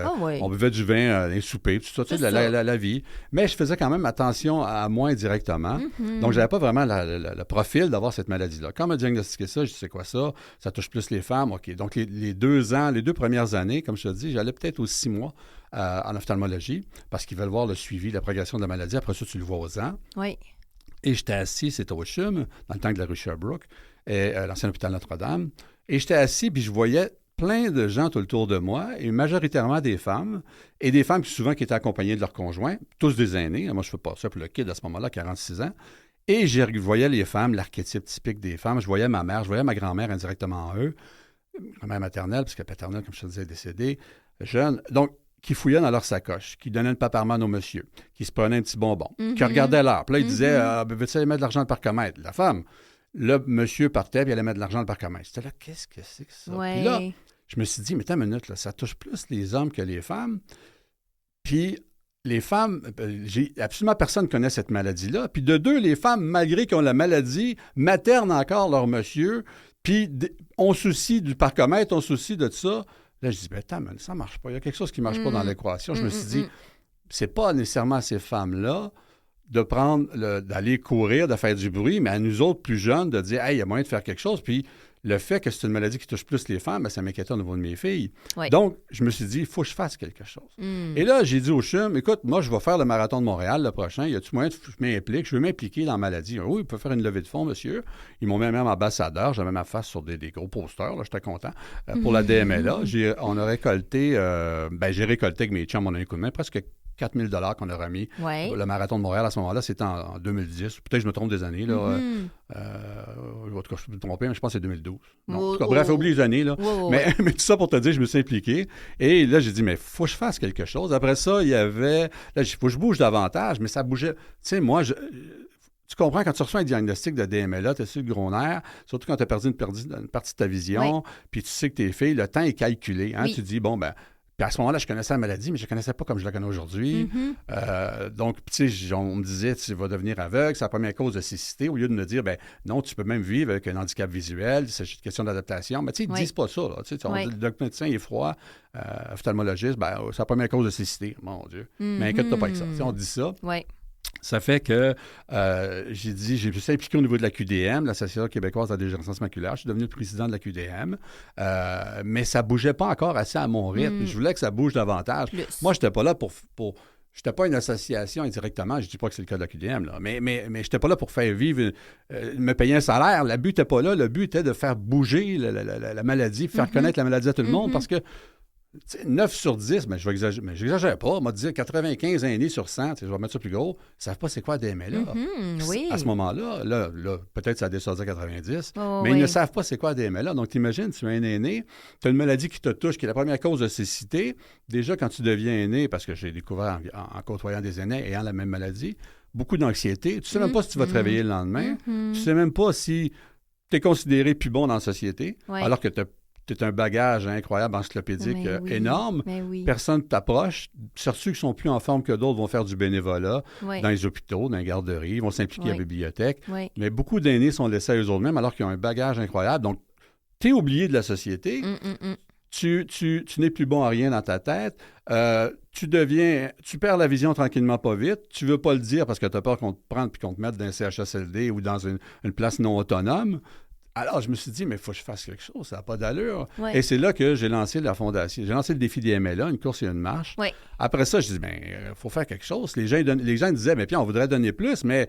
S3: on buvait du vin, les soupers, tout ça, tu sais, la vie. Mais je faisais quand même attention à moi indirectement. Donc, j'avais pas vraiment le profil d'avoir cette maladie-là. Quand on m'a diagnostiqué ça, je dis, c'est quoi ça? Ça touche plus les femmes, OK. Donc, les 2 premières années, comme je te dis, j'allais peut-être aux 6 mois en ophtalmologie parce qu'ils veulent voir le suivi, la progression de la maladie. Après ça, tu le vois aux ans.
S2: Oui.
S3: Et j'étais assis, c'était au CHUM, dans le temps de la rue Sherbrooke, l'ancien hôpital Notre-Dame. Et j'étais assis, puis je voyais plein de gens tout autour de moi, et majoritairement des femmes, et des femmes souvent qui étaient accompagnées de leurs conjoints, tous des aînés. Moi, je ne fais pas ça pour le kid à ce moment-là, 46 ans. Et je voyais les femmes, l'archétype typique des femmes. Je voyais ma mère, je voyais ma grand-mère indirectement en eux, ma mère maternelle, parce que paternelle, comme je te disais, est décédée, jeune. Donc, qui fouillaient dans leur sacoche, qui donnaient une paparman au monsieur, qui se prenaient un petit bonbon, qui regardaient l'heure. Puis là, ils disaient, veux-tu aller mettre de l'argent dans le parcomètre? La femme, le monsieur partait, puis il allait mettre de l'argent dans le parcomètre. C'était là, qu'est-ce que c'est que ça? Puis là, je me suis dit, mais attends une minute, là, ça touche plus les hommes que les femmes. Puis les femmes, j'ai absolument personne qui connaît cette maladie-là. Puis de deux, les femmes, malgré qu'ils ont la maladie, maternent encore leur monsieur, puis on soucie du parcomètre, on soucie de ça. Là, je dis, attends, mais ça ne marche pas. Il y a quelque chose qui ne marche pas dans l'équation. Je me suis dit, c'est pas nécessairement à ces femmes-là d'aller courir, de faire du bruit, mais à nous autres plus jeunes, de dire, hey, il y a moyen de faire quelque chose. Puis le fait que c'est une maladie qui touche plus les femmes, ça m'inquiétait au niveau de mes filles.
S2: Oui.
S3: Donc, je me suis dit, il faut que je fasse quelque chose. Et là, j'ai dit au CHUM, écoute, moi, je vais faire le marathon de Montréal le prochain. Y a-tu moyen que je m'implique? Je veux m'impliquer dans la maladie. Oui, il peut faire une levée de fonds, monsieur. Ils m'ont mis même ambassadeur. J'avais ma face sur des gros posters. Là, j'étais content. Pour la DMLA, on a récolté, j'ai récolté avec mes chums, on a un coup de main, presque 4 000 $ qu'on a remis.
S2: Ouais.
S3: Le marathon de Montréal, à ce moment-là, c'était en 2010. Peut-être que je me trompe des années. Là. En tout cas, je peux me tromper, mais je pense que c'est 2012. Non, en tout cas, bref, oublie les années. Là. Mais tout ça pour te dire, je me suis impliqué. Et là, j'ai dit, mais il faut que je fasse quelque chose. Après ça, il y avait... Là, il faut que je bouge davantage, mais ça bougeait. Tu sais, moi, tu comprends, quand tu reçois un diagnostic de DMLA, tu es sur le gros nerf, surtout quand tu as perdu une partie de ta vision, puis tu sais que tes filles, le temps est calculé. Hein, tu dis, bon, ben... Puis à ce moment-là, je connaissais la maladie, mais je ne la connaissais pas comme je la connais aujourd'hui. Donc, tu sais, on me disait, tu vas devenir aveugle, c'est la première cause de cécité, au lieu de me dire, ben non, tu peux même vivre avec un handicap visuel, c'est juste une question d'adaptation. Mais tu sais, ils ne disent pas ça. Là. Tu sais, le médecin est froid, ophtalmologiste, c'est la première cause de cécité. Mon Dieu. Mais inquiète-toi pas avec ça. Tu sais, on dit ça. Ça fait que j'ai dit, j'ai pu s'impliquer au niveau de la QDM, l'Association québécoise de la dégénérescence maculaire. Je suis devenu le président de la QDM, mais ça ne bougeait pas encore assez à mon rythme. Je voulais que ça bouge davantage. Moi, je n'étais pas là pour je n'étais pas une association indirectement, je ne dis pas que c'est le cas de la QDM, là, mais je n'étais pas là pour faire vivre, me payer un salaire. Le but n'était pas là. Le but était de faire bouger la maladie, faire connaître la maladie à tout le monde, parce que 9 sur 10, mais je vais exagérer, mais je n'exagère pas. On m'a dit 95 aînés sur 100, je vais mettre ça plus gros, ne savent pas c'est quoi DMLA. À ce moment-là, là, peut-être ça a descendu à 90, mais ils ne savent pas c'est quoi DMLA. Donc, t'imagines, tu es un aîné, tu as une maladie qui te touche, qui est la première cause de cécité. Déjà, quand tu deviens aîné, parce que j'ai découvert en côtoyant des aînés ayant la même maladie, beaucoup d'anxiété. Tu ne sais même pas si tu vas te réveiller le lendemain. Tu ne sais même pas si tu es considéré plus bon dans la société, alors que tu as un bagage incroyable, encyclopédique, énorme. Personne ne t'approche. Ceux qui sont plus en forme que d'autres vont faire du bénévolat dans les hôpitaux, dans les garderies, ils vont s'impliquer à la bibliothèque. Mais beaucoup d'aînés sont laissés à eux-mêmes alors qu'ils ont un bagage incroyable. Donc, tu es oublié de la société. Tu n'es plus bon à rien dans ta tête. Tu perds la vision tranquillement pas vite. Tu veux pas le dire parce que tu as peur qu'on te prenne et qu'on te mette dans un CHSLD ou dans une place non autonome. Alors, je me suis dit, mais il faut que je fasse quelque chose, ça n'a pas d'allure. Et c'est là que j'ai lancé la fondation. J'ai lancé le défi des MLA, une course et une marche. Après ça, je dis, il faut faire quelque chose. Les gens disaient, mais Pierre, on voudrait donner plus, mais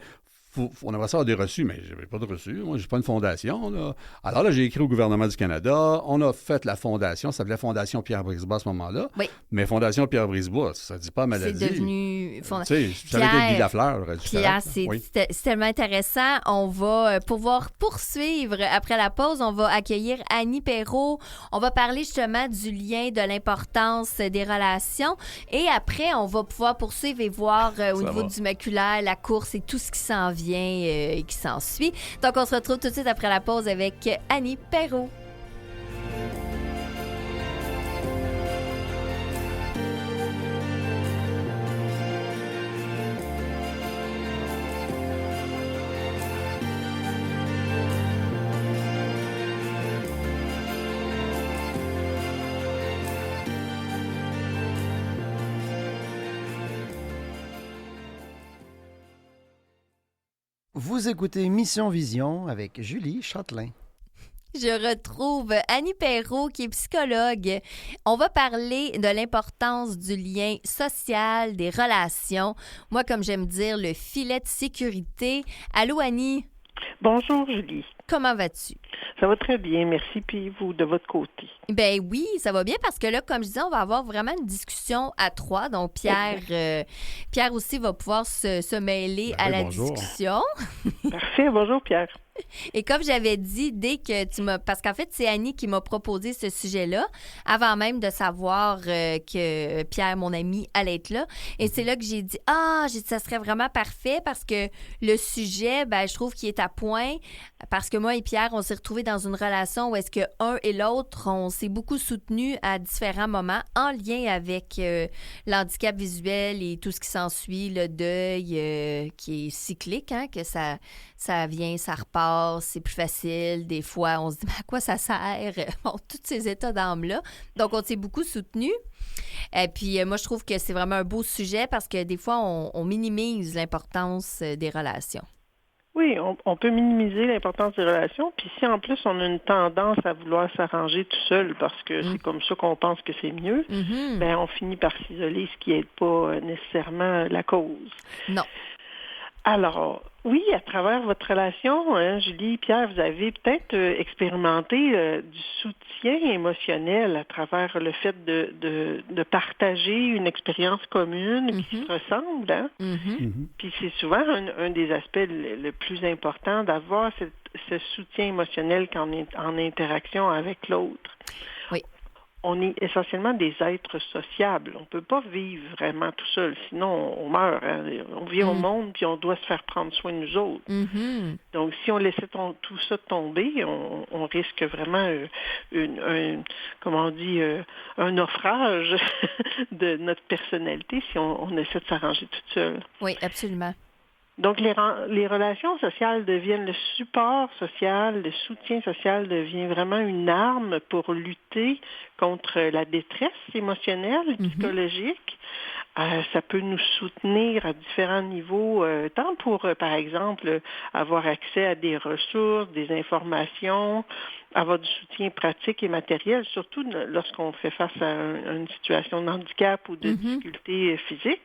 S3: on aimerait ça avoir des reçus, mais je n'avais pas de reçus. Moi, je n'ai pas une fondation. Là. Alors là, j'ai écrit au gouvernement du Canada. On a fait la fondation. Ça s'appelait Fondation Pierre Brisebois à ce moment-là. Mais Fondation Pierre Brisebois, ça ne dit pas maladie.
S2: C'est devenu...
S3: Tu sais, ça avait été Guy Lafleur.
S2: Pierre, c'est tellement intéressant. On va pouvoir poursuivre après la pause. On va accueillir Annie Perrault. On va parler justement du lien, de l'importance des relations. Et après, on va pouvoir poursuivre et voir au niveau du maculaire, la course et tout ce qui s'en vient et qui s'ensuit. Donc, on se retrouve tout de suite après la pause avec Annie Perrault.
S1: Vous écoutez Mission Vision avec Julie Châtelain.
S2: Je retrouve Annie Perrault, qui est psychologue. On va parler de l'importance du lien social, des relations. Moi, comme j'aime dire, le filet de sécurité. Allô, Annie?
S4: Bonjour, Julie.
S2: Comment vas-tu?
S4: Ça va très bien, merci. Puis vous, de votre côté?
S2: Ben oui, ça va bien parce que là, comme je disais, on va avoir vraiment une discussion à trois. Donc, Pierre aussi va pouvoir se mêler à la discussion.
S4: Parfait. Bonjour, Pierre.
S2: Et comme j'avais dit, dès que tu m'as... Parce qu'en fait, c'est Annie qui m'a proposé ce sujet-là, avant même de savoir que Pierre, mon ami, allait être là. Et c'est là que j'ai dit, ça serait vraiment parfait parce que le sujet, je trouve qu'il est à point. Parce que moi et Pierre, on s'est retrouvés dans une relation où est-ce que un et l'autre, on s'est beaucoup soutenus à différents moments en lien avec l'handicap visuel et tout ce qui s'ensuit, le deuil qui est cyclique, hein, que ça vient, ça repart, c'est plus facile. Des fois, on se dit, mais à quoi ça sert? Bon, tous ces états d'âme-là. Donc, on s'est beaucoup soutenus. Et puis, moi, je trouve que c'est vraiment un beau sujet parce que des fois, on minimise l'importance des relations.
S4: Oui, on peut minimiser l'importance des relations. Puis si en plus on a une tendance à vouloir s'arranger tout seul parce que c'est comme ça qu'on pense que c'est mieux, ben on finit par s'isoler, ce qui n'aide pas nécessairement la cause.
S2: Non.
S4: Alors, oui, à travers votre relation, Julie, Pierre, vous avez peut-être expérimenté du soutien émotionnel à travers le fait de partager une expérience commune qui se ressemble. Hein? Puis c'est souvent un des aspects le plus important d'avoir ce soutien émotionnel quand on est en interaction avec l'autre.
S2: Oui.
S4: On est essentiellement des êtres sociables. On ne peut pas vivre vraiment tout seul, sinon on meurt. Hein. On vit au monde, puis on doit se faire prendre soin de nous autres. Donc, si on laissait tout ça tomber, on risque vraiment un naufrage de notre personnalité si on essaie de s'arranger toute seule.
S2: Oui, absolument.
S4: Donc, les relations sociales deviennent le support social, le soutien social devient vraiment une arme pour lutter contre la détresse émotionnelle, psychologique. Ça peut nous soutenir à différents niveaux, tant pour, par exemple, avoir accès à des ressources, des informations, avoir du soutien pratique et matériel, surtout lorsqu'on fait face à une situation de handicap ou de difficulté physique.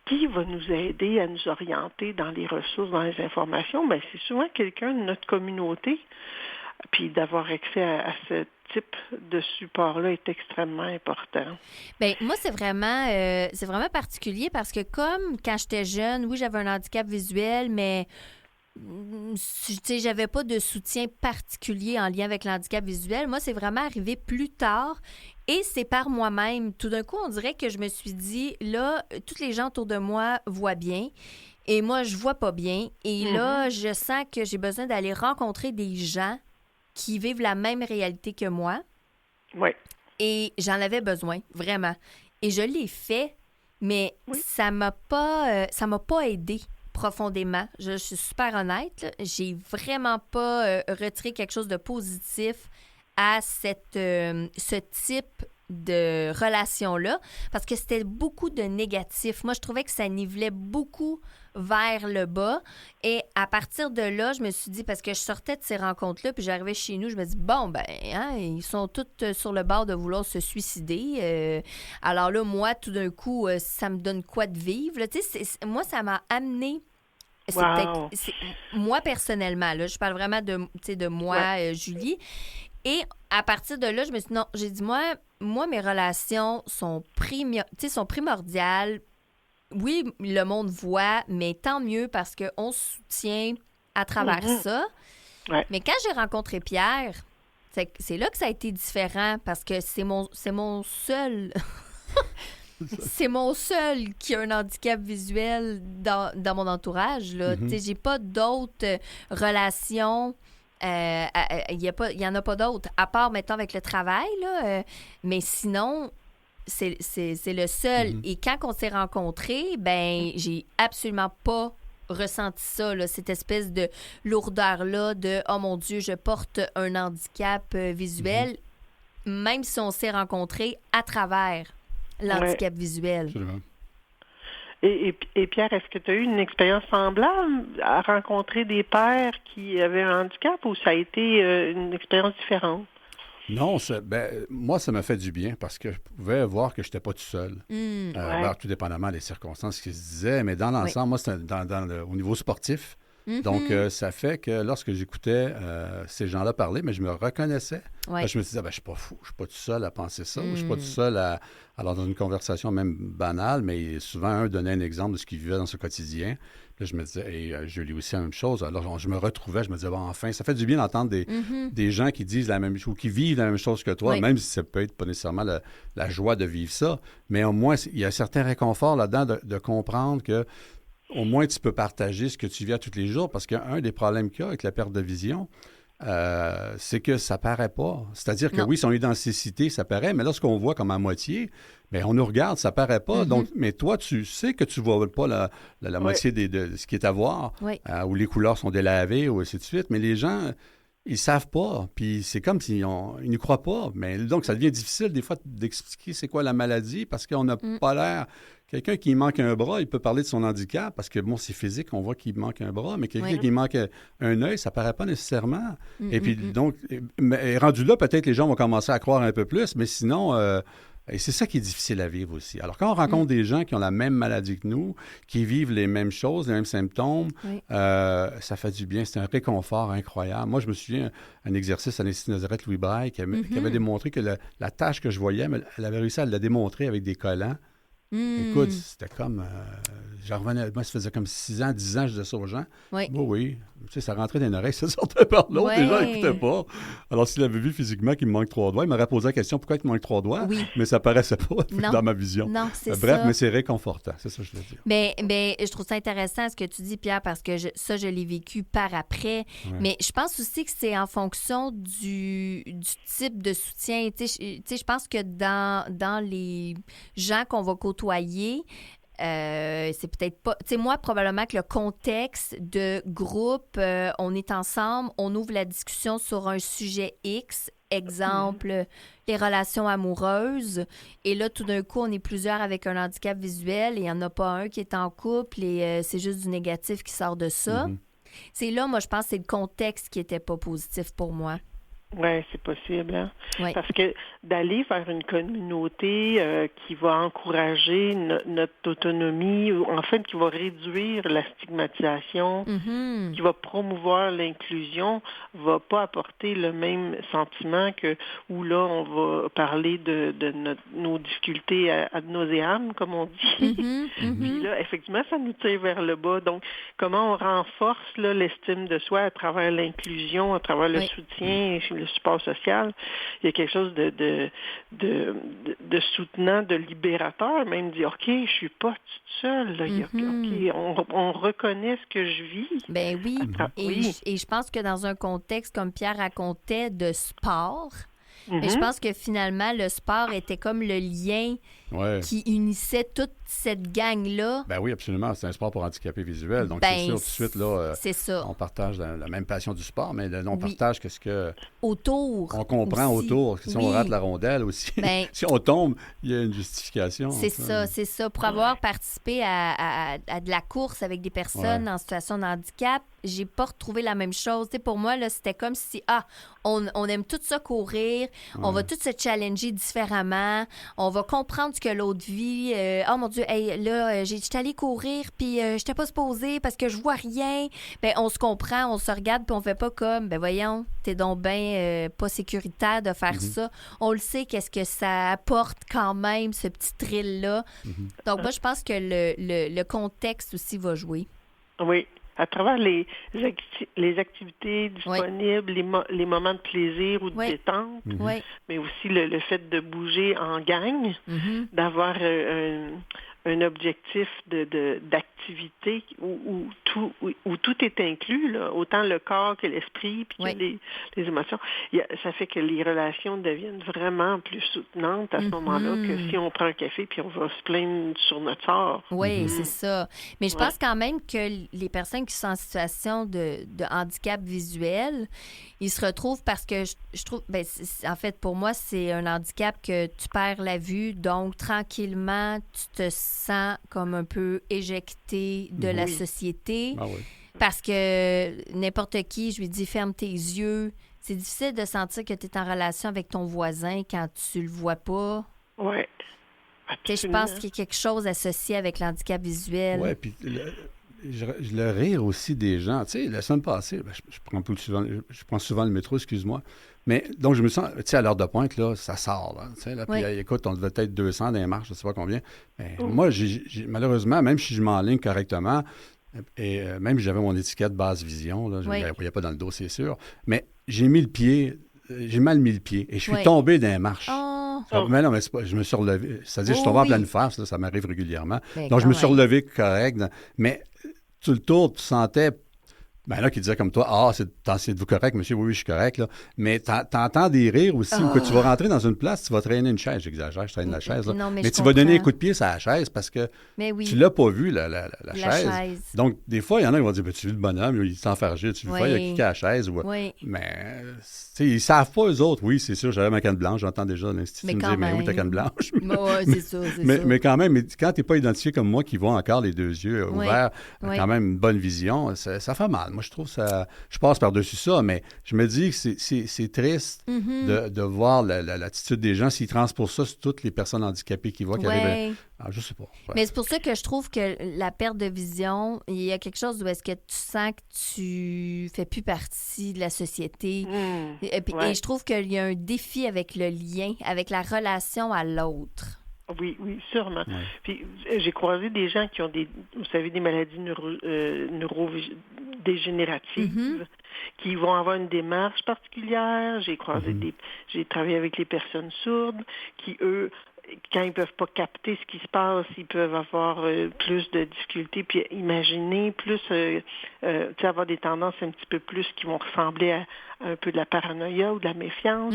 S4: Qui va nous aider à nous orienter dans les ressources, dans les informations? Bien, c'est souvent quelqu'un de notre communauté. Puis d'avoir accès à ce type de support-là est extrêmement important.
S2: Bien, moi, c'est vraiment particulier parce que comme quand j'étais jeune, oui, j'avais un handicap visuel, mais tu sais, j'avais pas de soutien particulier en lien avec l'handicap visuel. Moi, c'est vraiment arrivé plus tard et c'est par moi-même. Tout d'un coup, on dirait que je me suis dit, là, tous les gens autour de moi voient bien et moi, je vois pas bien. Et là, je sens que j'ai besoin d'aller rencontrer des gens qui vivent la même réalité que moi.
S4: Oui.
S2: Et j'en avais besoin, vraiment. Et je l'ai fait, mais ça m'a pas aidé profondément. Je suis super honnête, là. J'ai vraiment pas retiré quelque chose de positif à ce type de relation-là parce que c'était beaucoup de négatif. Moi, je trouvais que ça nivelait beaucoup vers le bas et à partir de là, je me suis dit, parce que je sortais de ces rencontres-là puis j'arrivais chez nous, je me dis, bon, ben, hein, ils sont tous sur le bord de vouloir se suicider. Alors là, moi, tout d'un coup, ça me donne quoi de vivre? Là, tu sais, moi, ça m'a amené. Moi, personnellement, là, je parle vraiment de moi, Julie. Et à partir de là, je me suis dit, non, j'ai dit, moi mes relations sont primordiales. Oui, le monde voit, mais tant mieux parce qu'on se soutient à travers ça.
S4: Ouais.
S2: Mais quand j'ai rencontré Pierre, c'est là que ça a été différent parce que c'est mon seul... C'est mon seul qui a un handicap visuel dans mon entourage. Là. J'ai pas d'autres relations. Il y en a pas d'autres, à part, mettons, avec le travail. Là, mais sinon, c'est le seul. Et quand on s'est rencontrés, ben j'ai absolument pas ressenti ça, là, cette espèce de lourdeur-là de « Oh mon Dieu, je porte un handicap visuel », même si on s'est rencontrés à travers l'handicap visuel.
S3: Absolument.
S4: Et Pierre, est-ce que tu as eu une expérience semblable à rencontrer des pères qui avaient un handicap ou ça a été une expérience différente?
S3: Non, moi, ça m'a fait du bien parce que je pouvais voir que je n'étais pas tout seul. Tout dépendamment des circonstances qui se disaient, mais dans l'ensemble, moi, c'était au niveau sportif. Donc, ça fait que lorsque j'écoutais ces gens-là parler, mais je me reconnaissais.
S2: Ouais.
S3: Je me disais, je ne suis pas fou, je ne suis pas tout seul à penser ça, ou je ne suis pas tout seul alors dans une conversation même banale, mais souvent, un donnait un exemple de ce qu'il vivait dans son quotidien. Puis là, je me disais, et je lis aussi la même chose. Alors, je me retrouvais, je me disais, bon, enfin, ça fait du bien d'entendre des gens qui disent la même chose, ou qui vivent la même chose que toi, même si ça peut être pas nécessairement la joie de vivre ça. Mais au moins, il y a un certain réconfort là-dedans de comprendre que au moins, tu peux partager ce que tu vis à tous les jours parce qu'un des problèmes qu'il y a avec la perte de vision, c'est que ça paraît pas. C'est-à-dire que oui, si on est dans cécité, ça paraît, mais lorsqu'on voit comme à moitié, bien, on nous regarde, ça paraît pas. Donc, mais toi, tu sais que tu vois pas la moitié de ce qui est à voir, où les couleurs sont délavées, ou ainsi de suite. Mais les gens, ils savent pas. Puis c'est comme s'ils n'y croient pas. Mais donc, ça devient difficile des fois d'expliquer c'est quoi la maladie parce qu'on n'a pas l'air quelqu'un qui manque un bras, il peut parler de son handicap parce que, bon, c'est physique, on voit qu'il manque un bras, mais quelqu'un qui manque un œil, ça ne paraît pas nécessairement. Et puis, donc, rendu là, peut-être les gens vont commencer à croire un peu plus, mais sinon... et c'est ça qui est difficile à vivre aussi. Alors, quand on rencontre des gens qui ont la même maladie que nous, qui vivent les mêmes choses, les mêmes symptômes, ça fait du bien. C'est un réconfort incroyable. Moi, je me souviens d'un exercice à l'Institut Nazareth Louis Braille qui avait démontré que la tâche que je voyais, elle avait réussi à la démontrer avec des collants. Écoute, c'était comme... j'en revenais... Moi, ça faisait comme 6 ans, 10 ans, je disais ça aux gens. Oui. Tu sais, ça rentrait dans les oreilles, ça sortait par l'autre. Les gens n'écoutaient pas. Alors, s'il avait vu physiquement qu'il me manque 3 doigts, il m'aurait posé la question, pourquoi il me manque 3 doigts? Mais ça paraissait pas dans ma vision.
S2: Non, c'est
S3: Bref,
S2: ça.
S3: mais c'est réconfortant. C'est ça que je veux dire.
S2: Mais je trouve ça intéressant ce que tu dis, Pierre, parce que je l'ai vécu par après. Mais je pense aussi que c'est en fonction du type de soutien. Tu sais, je pense que dans les gens qu'on va côtoyer, c'est peut-être pas... Tu sais, moi, probablement que le contexte de groupe, on est ensemble, on ouvre la discussion sur un sujet X, exemple, les relations amoureuses. Et là, tout d'un coup, on est plusieurs avec un handicap visuel et il n'y en a pas un qui est en couple et c'est juste du négatif qui sort de ça. C'est là, moi, je pense que c'est le contexte qui n'était pas positif pour moi.
S4: Oui, c'est possible. Hein?
S2: Oui.
S4: Parce que d'aller vers une communauté qui va encourager notre autonomie, ou en fait qui va réduire la stigmatisation, qui va promouvoir l'inclusion, va pas apporter le même sentiment que où là on va parler de nos difficultés ad nauseam, comme on dit. Puis là, effectivement, ça nous tire vers le bas. Donc, comment on renforce là, l'estime de soi à travers l'inclusion, à travers le soutien, le support social, il y a quelque chose de soutenant, de libérateur, même dire, OK, je suis pas toute seule, là. OK, on reconnaît ce que je vis.
S2: Ben oui, et je pense que dans un contexte, comme Pierre racontait, de sport, mais je pense que finalement, le sport était comme le lien qui unissait toute cette gang-là.
S3: Ben oui, absolument. C'est un sport pour handicapés visuels. Donc, c'est sûr, tout de suite, là,
S2: c'est ça.
S3: On partage la même passion du sport, mais on partage ce que...
S2: Autour.
S3: On comprend
S2: aussi.
S3: Autour. Si on rate la rondelle aussi, si on tombe, il y a une justification.
S2: C'est ça. Pour avoir participé à de la course avec des personnes en situation de handicap, j'ai pas retrouvé la même chose. Tu sais, pour moi, là, c'était comme si, on aime tout ça courir, on va tout se challenger différemment, on va comprendre ce que l'autre vit. Oh mon Dieu, hey, là, j'étais allée courir, puis j'étais pas supposée parce que je vois rien. Ben, on se comprend, on se regarde, puis on fait pas comme, ben voyons, t'es donc bien pas sécuritaire de faire ça. On le sait, qu'est-ce que ça apporte quand même, ce petit thrill-là. Donc, moi, je pense que le contexte aussi va jouer.
S4: Oui. À travers les activités disponibles, les moments de plaisir ou de détente, mais aussi le fait de bouger en gang, d'avoir un objectif d'activité où tout est inclus, là, autant le corps que l'esprit, puis que les émotions. Ça fait que les relations deviennent vraiment plus soutenantes à ce moment-là que si on prend un café puis on va se plaindre sur notre sort.
S2: Oui, c'est ça. Mais je pense quand même que les personnes qui sont en situation de handicap visuel, ils se retrouvent parce que je trouve, en fait, pour moi, c'est un handicap que tu perds la vue, donc tranquillement, tu te sens comme un peu éjecté de la société. Parce que n'importe qui, je lui dis, ferme tes yeux. C'est difficile de sentir que tu es en relation avec ton voisin quand tu le vois pas.
S4: Oui.
S2: Je pense qu'il y a quelque chose associé avec l'handicap visuel.
S3: Oui, puis le rire aussi des gens. Tu sais, la semaine passée, je prends souvent le métro, excuse-moi. Mais donc, je me sens, tu sais, à l'heure de pointe, là, ça sort. Là, tu sais, là, puis écoute, on devait peut-être 200 dans les marches, je ne sais pas combien. Mais moi, malheureusement, même si je m'enligne correctement, et même si j'avais mon étiquette basse vision, là, je ne la voyais pas dans le dos, c'est sûr, mais j'ai mal mis le pied et je suis tombé dans les marches. Mais non, mais je me suis relevé. C'est-à-dire, je suis tombé en pleine face, là, ça m'arrive régulièrement. Donc, je me suis relevé correct. Mais tout le tour, tu sentais Ben là, qui disait comme toi, êtes-vous correct, monsieur? Oui, je suis correct, là. Mais t'entends des rires aussi, ou que tu vas rentrer dans une place, tu vas traîner une chaise. J'exagère, je traîne la chaise, là.
S2: Non, mais
S3: tu vas donner un coup de pied sur la chaise parce que tu l'as pas vu, la chaise. Donc, des fois, il y en a qui vont dire, tu veux le bonhomme, il s'enfargé, tu le fais, il a cliqué à la chaise. Mais, ils savent pas, eux autres. Oui, c'est sûr, j'avais ma canne blanche, j'entends déjà l'Institut me dire, mais oui, ta canne blanche.
S2: C'est ça,
S3: mais quand même, quand t'es pas identifié comme moi, qui voit encore les deux yeux ouverts, quand même une bonne vision, ça fait mal. Moi, je trouve ça... Je passe par-dessus ça, mais je me dis que c'est triste de voir l'attitude des gens s'ils transposent ça sur toutes les personnes handicapées qui voient qui arrivent... je sais pas. Ouais.
S2: Mais c'est pour ça que je trouve que la perte de vision, il y a quelque chose où est-ce que tu sens que tu fais plus partie de la société. Et je trouve qu'il y a un défi avec le lien, avec la relation à l'autre.
S4: Oui, sûrement.
S3: Ouais.
S4: Puis j'ai croisé des gens qui ont des maladies neurodégénératives, qui vont avoir une démarche particulière. J'ai travaillé avec les personnes sourdes qui, eux, quand ils peuvent pas capter ce qui se passe, ils peuvent avoir plus de difficultés, puis imaginer plus, avoir des tendances un petit peu plus qui vont ressembler à un peu de la paranoïa ou de la méfiance.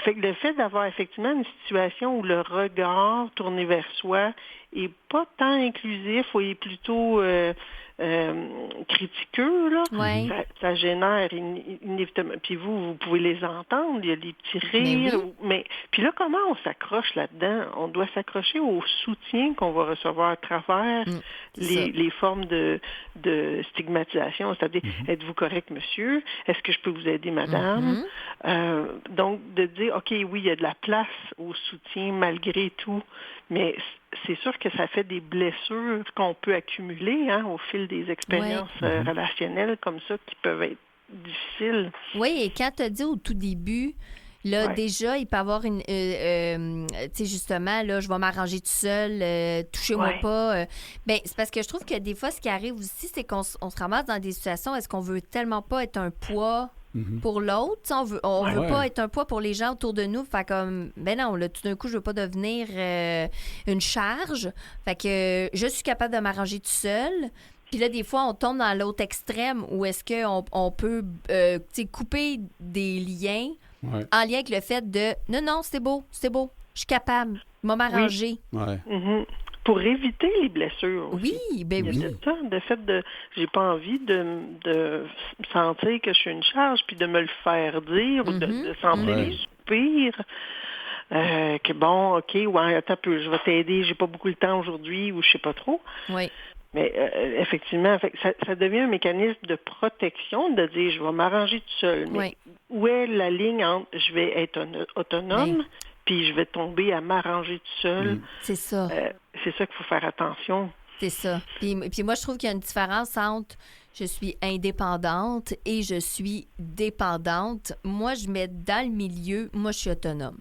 S4: Fait que le fait d'avoir effectivement une situation où le regard tourné vers soi est pas tant inclusif ou est plutôt critiqueux, là, ça génère inévitablement. Puis vous pouvez les entendre, il y a des petits rires. Mais puis là, comment on s'accroche là-dedans? On doit s'accrocher au soutien qu'on va recevoir à travers les formes de stigmatisation. C'est-à-dire, êtes-vous correct, monsieur? Est-ce que je peux vous aider, madame? Donc, de dire, OK, oui, il y a de la place au soutien malgré tout, mais c'est sûr que ça fait des blessures qu'on peut accumuler au fil des expériences relationnelles comme ça qui peuvent être difficiles.
S2: Oui, et quand tu as dit au tout début, là, déjà, il peut y avoir une... tu sais, justement, là, je vais m'arranger tout seul, touchez-moi pas. Bien, c'est parce que je trouve que des fois, ce qui arrive aussi, c'est qu'on se ramasse dans des situations où est-ce qu'on veut tellement pas être un poids pour l'autre. On veut pas être un poids pour les gens autour de nous. Fait comme, ben non, là, tout d'un coup, je veux pas devenir une charge. Fait que je suis capable de m'arranger tout seul. Puis là, des fois, on tombe dans l'autre extrême où est-ce qu'on peut couper des liens en lien avec le fait de « Non, c'est beau, je suis capable, je vais m'arranger. »
S4: Pour éviter les blessures aussi.
S2: Oui, ben oui.
S4: Le fait de... J'ai pas envie de sentir que je suis une charge puis de me le faire dire ou de sentir les soupirs. Que bon, OK, attends un peu, je vais t'aider, j'ai pas beaucoup de temps aujourd'hui ou je sais pas trop.
S2: Oui.
S4: Mais effectivement, ça devient un mécanisme de protection de dire je vais m'arranger tout seul. Mais où est la ligne entre je vais être autonome puis je vais tomber à m'arranger tout seul?
S2: C'est ça.
S4: C'est ça qu'il faut faire attention.
S2: C'est ça. Puis moi, je trouve qu'il y a une différence entre je suis indépendante et je suis dépendante. Moi, je mets dans le milieu, moi, je suis autonome.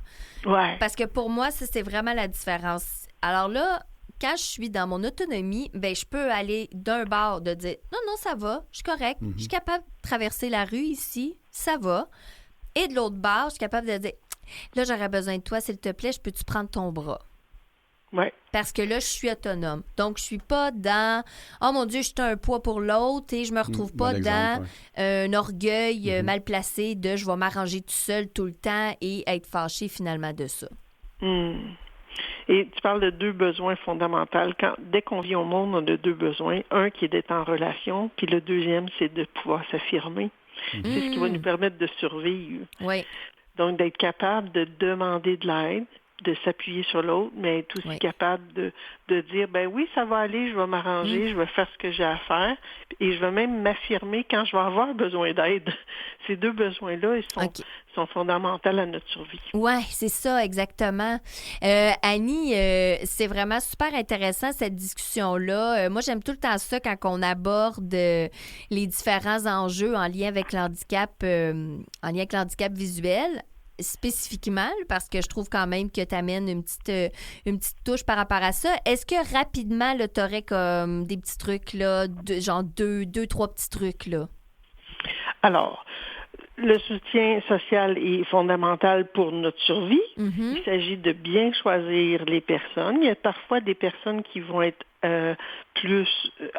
S4: Ouais.
S2: Parce que pour moi, ça, c'est vraiment la différence. Alors là, quand je suis dans mon autonomie, ben je peux aller d'un bord de dire non, ça va, je suis correct, je suis capable de traverser la rue ici, ça va. Et de l'autre bord, je suis capable de dire là, j'aurais besoin de toi, s'il te plaît, je peux-tu prendre ton bras?
S4: Oui.
S2: Parce que là, je suis autonome. Donc, je suis pas dans oh mon Dieu, je suis un poids pour l'autre et je me retrouve pas dans un orgueil mal placé de je vais m'arranger tout seul tout le temps et être fâché finalement de ça.
S4: Et tu parles de deux besoins fondamentaux. Dès qu'on vit au monde, on a deux besoins. Un qui est d'être en relation, puis le deuxième, c'est de pouvoir s'affirmer. C'est ce qui va nous permettre de survivre.
S2: Oui.
S4: Donc, d'être capable de demander de l'aide, de s'appuyer sur l'autre, mais être aussi capable de dire, ben oui, ça va aller, je vais m'arranger, je vais faire ce que j'ai à faire, et je vais même m'affirmer quand je vais avoir besoin d'aide. Ces deux besoins-là, ils sont fondamentaux à notre survie.
S2: Oui, c'est ça, exactement. Annie, c'est vraiment super intéressant, cette discussion-là. Moi, j'aime tout le temps ça quand on aborde les différents enjeux en lien avec l'handicap, visuel. Spécifiquement, parce que je trouve quand même que tu amènes une petite touche par rapport à ça. Est-ce que rapidement, tu aurais comme des petits trucs, là, genre trois petits trucs, là?
S4: Alors, le soutien social est fondamental pour notre survie. Il s'agit de bien choisir les personnes. Il y a parfois des personnes qui vont être plus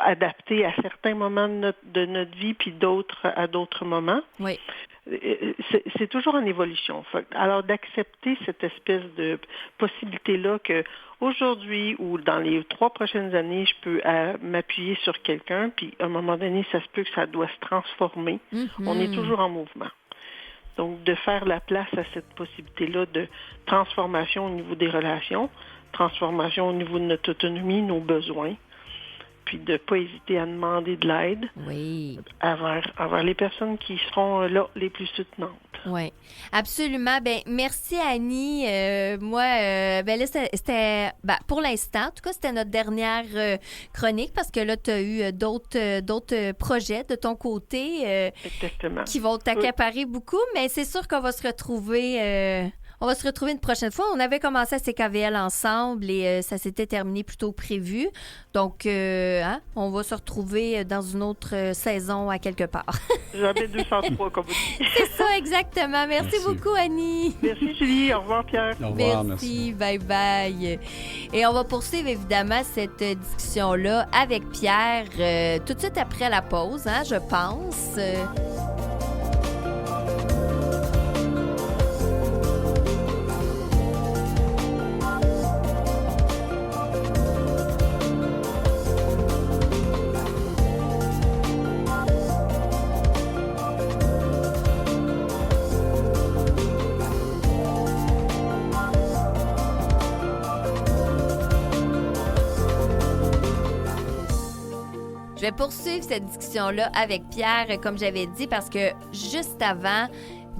S4: adaptés à certains moments de notre vie, puis d'autres à d'autres moments.
S2: Oui.
S4: C'est toujours en évolution. Alors, d'accepter cette espèce de possibilité-là que aujourd'hui ou dans les 3 prochaines années, je peux m'appuyer sur quelqu'un, puis à un moment donné, ça se peut que ça doit se transformer.
S2: Mm-hmm.
S4: On est toujours en mouvement. Donc, de faire la place à cette possibilité-là de transformation au niveau des relations, transformation au niveau de notre autonomie, nos besoins, puis de ne pas hésiter à demander de l'aide envers les personnes qui seront là les plus soutenantes.
S2: Oui, absolument. Ben merci Annie. Ben là, c'était pour l'instant, en tout cas, c'était notre dernière chronique parce que là, tu as eu d'autres projets de ton côté
S4: Exactement.
S2: Qui vont t'accaparer beaucoup, mais c'est sûr qu'on va se retrouver. On va se retrouver une prochaine fois. On avait commencé à CKVL ensemble et ça s'était terminé plus tôt prévu. Donc, on va se retrouver dans une autre saison à quelque part.
S4: Jamais 203, comme vous dites.
S2: C'est ça, exactement. Merci beaucoup, Annie.
S4: Merci, Julie. Au revoir, Pierre.
S3: Au revoir,
S2: merci. Bye-bye. Et on va poursuivre, évidemment, cette discussion-là avec Pierre tout de suite après la pause, je pense. Je vais poursuivre cette discussion-là avec Pierre, comme j'avais dit, parce que juste avant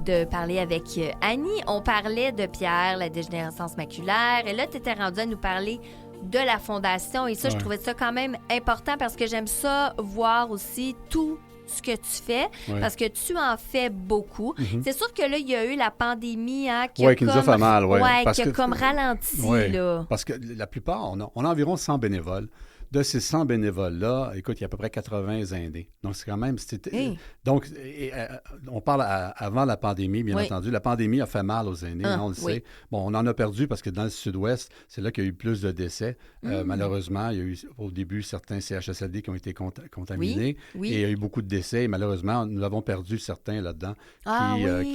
S2: de parler avec Annie, on parlait de Pierre, la dégénérescence maculaire, et là, tu étais rendu à nous parler de la fondation, et ça, je trouvais ça quand même important parce que j'aime ça voir aussi tout ce que tu fais, parce que tu en fais beaucoup. Mm-hmm. C'est sûr que là, il y a eu la pandémie qui
S3: nous a fait mal,
S2: qui a comme ralenti. Là.
S3: Parce que la plupart, on a environ 100 bénévoles. De ces 100 bénévoles-là, écoute, il y a à peu près 80 Indés. Donc, c'est quand même... Donc, on parle avant la pandémie, bien entendu. La pandémie a fait mal aux aînés, on le sait. Bon, on en a perdu parce que dans le sud-ouest, c'est là qu'il y a eu plus de décès. Malheureusement, il y a eu au début certains CHSLD qui ont été contaminés. Et il y a eu beaucoup de décès. Et malheureusement, nous avons perdu certains là-dedans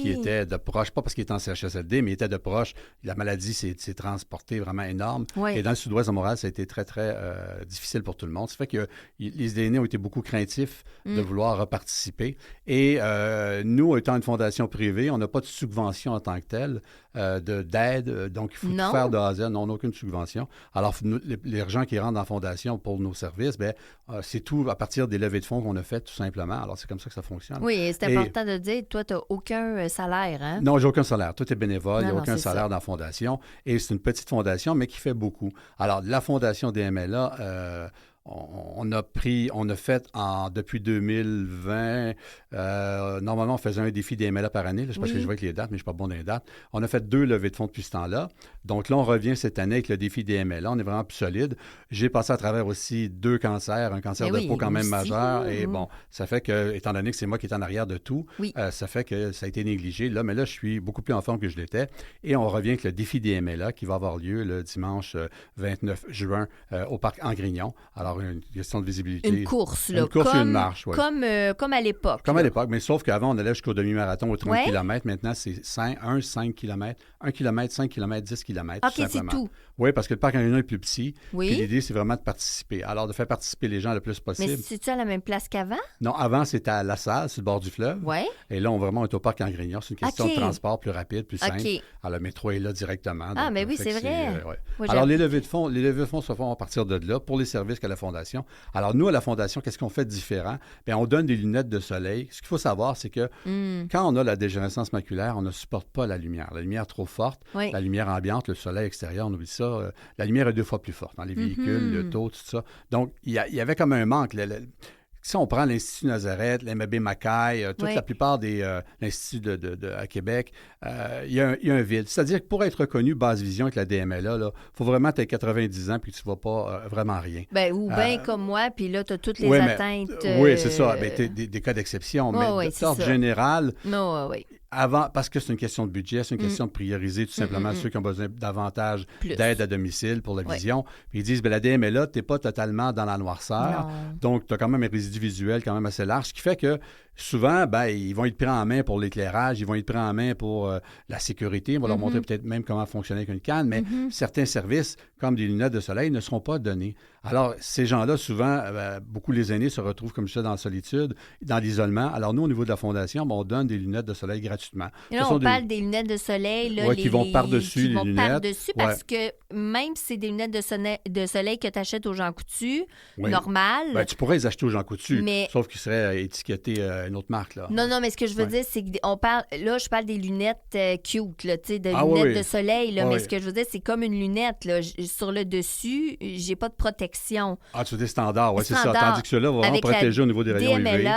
S3: qui étaient de proches, pas parce qu'ils étaient en CHSLD, mais étaient de proches. La maladie s'est transportée vraiment énorme. Et dans le sud-ouest de Montréal, ça a été très, très difficile pour tout le monde. Ça fait que les aînés ont été beaucoup craintifs de vouloir participer. Et nous, étant une fondation privée, on n'a pas de subvention en tant que telle, d'aide. Donc, il faut tout faire de A à Z. On n'a aucune subvention. Alors, les gens qui rentrent dans la fondation pour nos services, c'est tout à partir des levées de fonds qu'on a faites, tout simplement. Alors, c'est comme ça que ça fonctionne.
S2: Oui, et c'est important de dire, toi, tu n'as aucun salaire, hein?
S3: Non, j'ai aucun salaire. Tout est bénévole. Il n'y a aucun salaire dans la fondation. Et c'est une petite fondation, mais qui fait beaucoup. Alors, la fondation DMLA, on a fait depuis 2020, normalement, on faisait un défi des MLA par année. Là, je sais pas si je vois avec les dates, mais je ne suis pas bon dans les dates. On a fait 2 levées de fonds depuis ce temps-là. Donc là, on revient cette année avec le défi des MLA. On est vraiment plus solide. J'ai passé à travers aussi 2 cancers, un cancer de peau quand même majeur. Et bon, ça fait que, étant donné que c'est moi qui est en arrière de tout, ça fait que ça a été négligé. Là, mais là, je suis beaucoup plus en forme que je l'étais. Et on revient avec le défi des MLA qui va avoir lieu le dimanche 29 juin au parc Angrignon. Alors, une question de visibilité.
S2: Une course, là.
S3: Une course et une marche, oui.
S2: Comme à l'époque.
S3: Comme à l'époque, mais sauf qu'avant, on allait jusqu'au demi-marathon, aux 30 km. Maintenant, c'est 5 km, 1 km, 5 km, 10 km.
S2: OK, c'est tout.
S3: Oui, parce que le parc Angrignon est plus petit. Puis l'idée, c'est vraiment de participer. Alors, de faire participer les gens le plus possible.
S2: Mais c'est-tu à la même place qu'avant?
S3: Non, avant, c'était à La Salle, sur le bord du fleuve.
S2: Oui.
S3: Et là, on est au parc Angrignon. C'est une question de transport plus rapide, plus simple. Alors, le métro est là directement.
S2: Ah, mais oui, c'est vrai.
S3: Alors, les levées de fonds se font à partir de là pour les services qu'a la Fondation. Alors, nous, à la Fondation, qu'est-ce qu'on fait de différent? Bien, on donne des lunettes de soleil. Ce qu'il faut savoir, c'est que quand on a la dégénérescence maculaire, on ne supporte pas la lumière. La lumière est trop forte. La lumière ambiante, le soleil extérieur, on oublie ça. La lumière est 2 fois plus forte dans les véhicules, le taux, tout ça. Donc, il y avait comme un manque. Si on prend l'Institut Nazareth, l'MAB Mackay, la plupart des l'Institut à Québec, il y a un vide. C'est-à-dire que pour être reconnu Basse Vision avec la DMLA, il faut vraiment être 90 ans puis tu ne vas pas vraiment rien.
S2: Ben, ou bien comme moi, puis là, tu as toutes les atteintes.
S3: Oui, c'est ça. Ben, des cas d'exception. Mais d'ordre général, avant, parce que c'est une question de budget, c'est une question de prioriser tout simplement ceux qui ont besoin davantage d'aide à domicile pour la vision. Puis ils disent, la DMLA, tu n'es pas totalement dans la noirceur. Donc, tu as quand même un résidu visuel quand même assez large, ce qui fait que souvent, ils vont être pris en main pour l'éclairage, ils vont être pris en main pour la sécurité. On va leur montrer peut-être même comment fonctionner avec une canne, mais certains services, comme des lunettes de soleil, ne seront pas donnés. Alors, ces gens-là, souvent, beaucoup les aînés se retrouvent comme ça dans la solitude, dans l'isolement. Alors, nous, au niveau de la Fondation, on donne des lunettes de soleil gratuitement.
S2: Et là, on parle des lunettes de soleil. Là,
S3: qui vont par-dessus les lunettes.
S2: Par-dessus, parce que même si c'est des lunettes de soleil que tu achètes aux Jean Coutu, normal.
S3: Tu pourrais les acheter aux Jean Coutu, sauf qu'ils seraient étiquetés une autre marque. Là.
S2: Non, mais ce que je veux dire, c'est que je parle des lunettes cute, là, des lunettes de soleil. Là, mais ce que je veux dire, c'est comme une lunette. Là. Sur le dessus, j'ai pas de protection.
S3: Ah, tu veux des standards, c'est ça. Tandis que ceux-là vont vraiment protéger au niveau des rayons UV.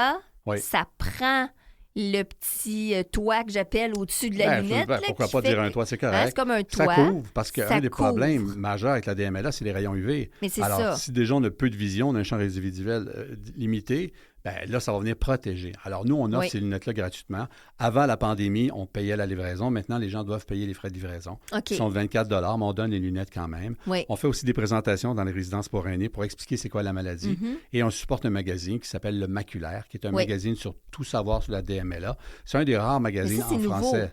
S2: Ça prend le petit toit que j'appelle au-dessus de la lunette.
S3: Pourquoi pas dire un toit, c'est correct.
S2: C'est comme un toit.
S3: Ça couvre, parce qu'un des problèmes majeurs avec la DMLA, c'est les rayons UV.
S2: Mais c'est
S3: Alors,
S2: ça.
S3: si des gens ont peu de vision, on a un champ résiduel limité, là, ça va venir protéger. Alors, nous, on offre ces lunettes-là gratuitement. Avant la pandémie, on payait la livraison. Maintenant, les gens doivent payer les frais de livraison. Qui sont de 24 $ mais on donne les lunettes quand même. On fait aussi des présentations dans les résidences pour aînés pour expliquer c'est quoi la maladie. Et on supporte un magazine qui s'appelle Le Maculaire, qui est un magazine sur tout savoir sur la DMLA. C'est un des rares magazines en français.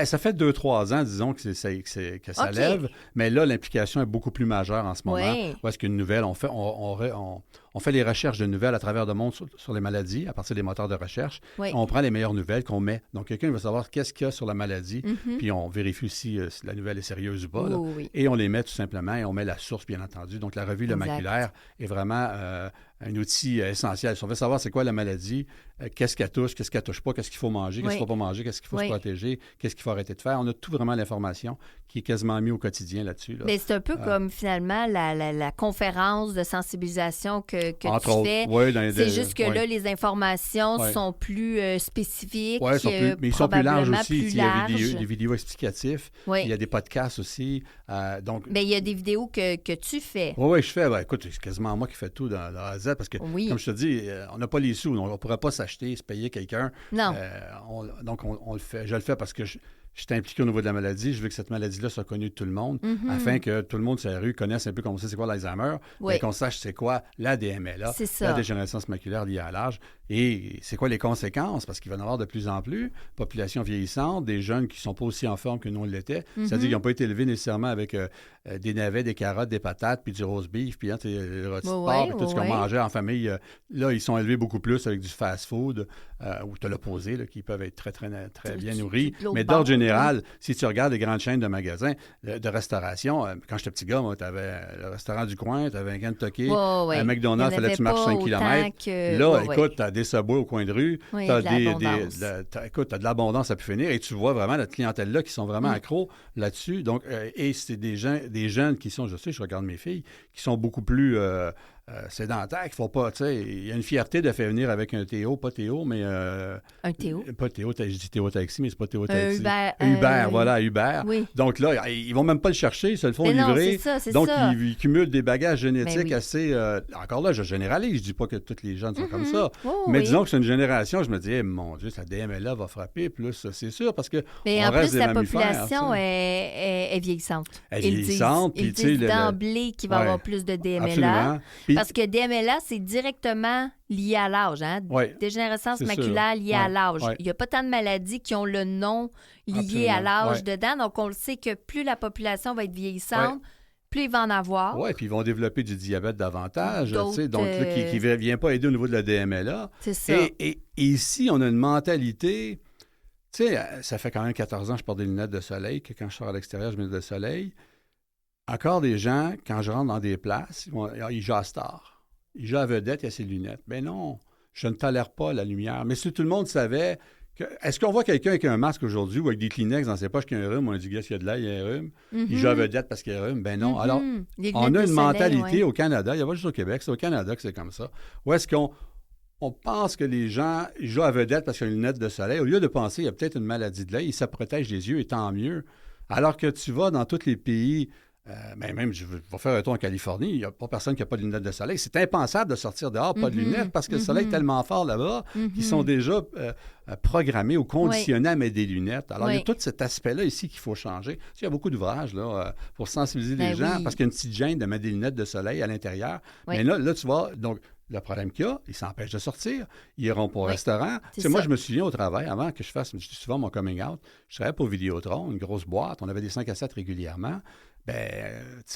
S3: Ça fait 2-3 ans, disons, que ça lève, mais là, l'implication est beaucoup plus majeure en ce moment. Où est-ce qu'une nouvelle, on fait les recherches de nouvelles à travers le monde sur les maladies, à partir des moteurs de recherche. On prend les meilleures nouvelles qu'on met. Donc, quelqu'un va savoir qu'est-ce qu'il y a sur la maladie, puis on vérifie aussi si la nouvelle est sérieuse ou pas. Et on les met tout simplement, et on met la source, bien entendu. Donc, la revue Le Maculaire est vraiment un outil essentiel. Si on veut savoir c'est quoi la maladie, qu'est-ce qu'elle touche, qu'est-ce qu'elle touche pas, qu'est-ce qu'il faut manger, qu'est-ce qu'il ne faut pas manger, qu'est-ce qu'il faut se protéger, qu'est-ce qu'il faut arrêter de faire. On a tout vraiment l'information qui est quasiment mise au quotidien là-dessus.
S2: Mais c'est un peu comme finalement la conférence de sensibilisation que tu fais. C'est juste que là, les informations sont plus spécifiques.
S3: Oui, mais ils sont plus larges aussi. Il y a des vidéos explicatives.
S2: Il
S3: y a des podcasts aussi.
S2: Il y a des vidéos que tu fais.
S3: Oui, je fais. Écoute, c'est quasiment moi qui fais tout dans la Z parce que, comme je te dis, on n'a pas les sous. On ne pourrait pas s'acheter, se payer quelqu'un.
S2: Non.
S3: Donc, on le fait. Je le fais parce que je suis impliqué au niveau de la maladie. Je veux que cette maladie-là soit connue de tout le monde afin que tout le monde sur la rue connaisse un peu comme on sait c'est quoi l'Alzheimer, et qu'on sache c'est quoi la DMLA, la dégénérescence maculaire liée à l'âge, et c'est quoi les conséquences, parce qu'il va y en avoir de plus en plus. Population vieillissante, des jeunes qui ne sont pas aussi en forme que nous on l'était, c'est-à-dire qu'ils n'ont pas été élevés nécessairement avec des navets, des carottes, des patates, puis du roast beef, puis le rôti de porc, puis tout ce qu'on mangeait en famille. Là, ils sont élevés beaucoup plus avec du fast-food, ou tu as l'opposé, là, qui peuvent être très, très, très bien nourris. Mais d'ordre général, si tu regardes les grandes chaînes de magasins, de restauration, quand j'étais petit gars, moi, tu avais le restaurant du coin, tu avais un Kentucky, un McDonald's, il fallait que tu marches 5 km. Là, écoute, tu as des Subway au coin de rue, tu as de l'abondance à pu finir, et tu vois vraiment notre clientèle-là qui sont vraiment accros là-dessus. Donc, et c'est des jeunes qui sont, je regarde mes filles, qui sont beaucoup plus sédentaires, qui font pas, tu sais, il y a une fierté de faire venir avec un Théo, pas Théo, mais...
S2: un Théo?
S3: Pas Théo, je dis Théo Taxi, mais c'est pas Théo Taxi.
S2: Uber,
S3: voilà, Uber. Oui. Donc là, ils vont même pas le chercher, ils se le font livrer. Donc, ils cumulent des bagages génétiques assez... encore là, je généralise, je dis pas que tous les jeunes sont comme ça, mais disons que c'est une génération, je me dis, mon Dieu, la DMLA va frapper plus, c'est sûr, parce que
S2: mais
S3: on
S2: en
S3: reste
S2: plus,
S3: des
S2: la population est vieillissante. Ils disent d'emblée qu'il va y avoir plus de DMLA. Parce que DMLA, c'est directement lié à l'âge. Hein? Dégénérescence maculaire liée à l'âge. Il n'y a pas tant de maladies qui ont le nom lié à l'âge dedans. Donc, on le sait que plus la population va être vieillissante, plus il va en avoir. Oui,
S3: puis ils vont développer du diabète davantage. Donc, là, qui ne vient pas aider au niveau de la DMLA.
S2: C'est ça.
S3: Et ici, on a une mentalité... Tu sais, ça fait quand même 14 ans que je porte des lunettes de soleil, que quand je sors à l'extérieur, je mets des lunettes de soleil. Encore des gens, quand je rentre dans des places, ils jasent tard. Ils jasent à vedette, il y a ses lunettes. Ben non, je ne tolère pas la lumière. Mais si tout le monde savait... Est-ce qu'on voit quelqu'un avec un masque aujourd'hui ou avec des Kleenex dans ses poches qui a un rhume? On dit, gars, s'il y a de l'air, il y a un rhume. Il joue à vedette parce qu'il y a un rhume. Ben non. Alors, on a une mentalité au Canada, il n'y a pas juste au Québec, c'est au Canada que c'est comme ça. Où est-ce qu'on pense que les gens jouent à vedette parce qu'ils ont une lunette de soleil? Au lieu de penser, il y a peut-être une maladie de l'œil, ça protège les yeux et tant mieux. Alors que tu vas dans tous les pays Mais même, je vais faire un tour en Californie, il n'y a pas personne qui n'a pas de lunettes de soleil. C'est impensable de sortir dehors, pas de lunettes, parce que le soleil est tellement fort là-bas qu'ils sont déjà programmés ou conditionnés à mettre des lunettes. Alors, il y a tout cet aspect-là ici qu'il faut changer. Il y a beaucoup d'ouvrages là, pour sensibiliser les gens, parce qu'il y a une petite gêne de mettre des lunettes de soleil à l'intérieur. Mais là, tu vois, donc, le problème qu'il y a, ils s'empêchent de sortir. Ils iront pas au restaurant. Moi, je me souviens au travail, avant que je fasse, je dis souvent mon coming out, je travaillais pour Vidéotron, une grosse boîte. On avait des 5 à 7 régulièrement.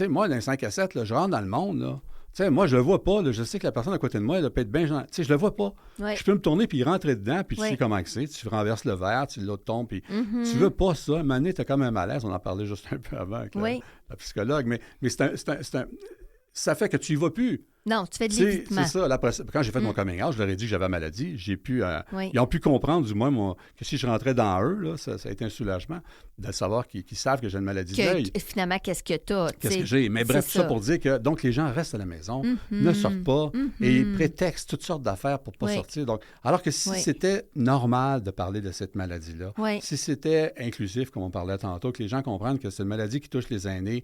S3: Moi, dans les 5 à 7, là, je rentre dans le monde, là. Moi, je le vois pas. Là. Je sais que la personne à côté de moi, elle peut être bien gentille. Je le vois pas. Je peux me tourner puis rentrer dedans, puis tu sais comment que c'est. Tu renverses le verre, l'autre tombe, puis tu veux pas ça. À un moment donné, tu as comme un malaise. On en parlait juste un peu avant avec la psychologue. Mais ça fait que tu y vas plus.
S2: Non, tu fais de l'évitement.
S3: C'est ça. Là, quand j'ai fait mon coming out, je leur ai dit que j'avais la maladie. Ils ont pu comprendre, du moins, que si je rentrais dans eux, là, ça a été un soulagement de savoir qu'ils savent que j'ai une maladie de l'œil.
S2: Finalement, qu'est-ce que tu as?
S3: Qu'est-ce que j'ai? Mais bref, tout ça pour dire que donc les gens restent à la maison, ne sortent pas et ils prétextent toutes sortes d'affaires pour ne pas sortir. Donc, alors que si c'était normal de parler de cette maladie-là, si c'était inclusif, comme on parlait tantôt, que les gens comprennent que c'est une maladie qui touche les aînés.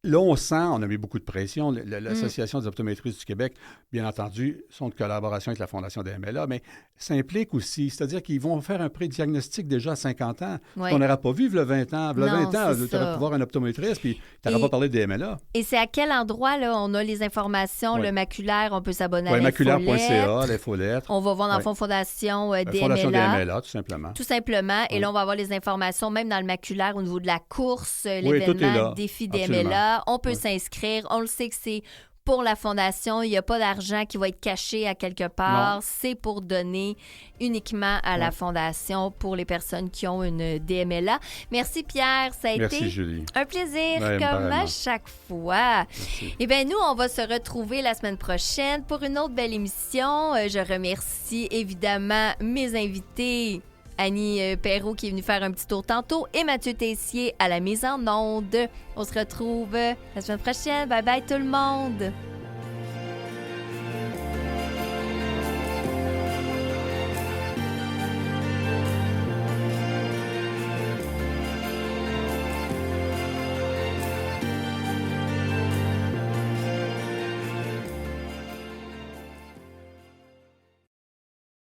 S3: Là, on a mis beaucoup de pression. L'Association des optométristes du Québec, bien entendu, sont de collaboration avec la Fondation des MLA, mais ça implique aussi, c'est-à-dire qu'ils vont faire un pré-diagnostic déjà à 50 ans. On n'aura pas vu le 20 ans. Le 20 ans, tu aurais pu voir un optométriste, puis tu n'auras pas parlé des MLA.
S2: Et c'est à quel endroit, là, on a les informations, le maculaire, on peut s'abonner à
S3: maculaire.ca, l'infolettre.
S2: On va voir dans le fond Fondation des
S3: Fondation
S2: MLA.
S3: des MLA, tout simplement.
S2: Tout simplement. Et là, on va avoir les informations, même dans le maculaire, au niveau de la course, l'événement, défi des MLA. On peut s'inscrire. On le sait que c'est pour la Fondation. Il n'y a pas d'argent qui va être caché à quelque part. C'est pour donner uniquement à la Fondation pour les personnes qui ont une DMLA. Merci, Pierre. Ça a été
S3: Julie.
S2: Un plaisir, comme à chaque fois. Eh bien, nous, on va se retrouver la semaine prochaine pour une autre belle émission. Je remercie évidemment mes invités. Annie Perrault qui est venue faire un petit tour tantôt et Mathieu Tessier à la mise en onde. On se retrouve la semaine prochaine. Bye bye tout le monde!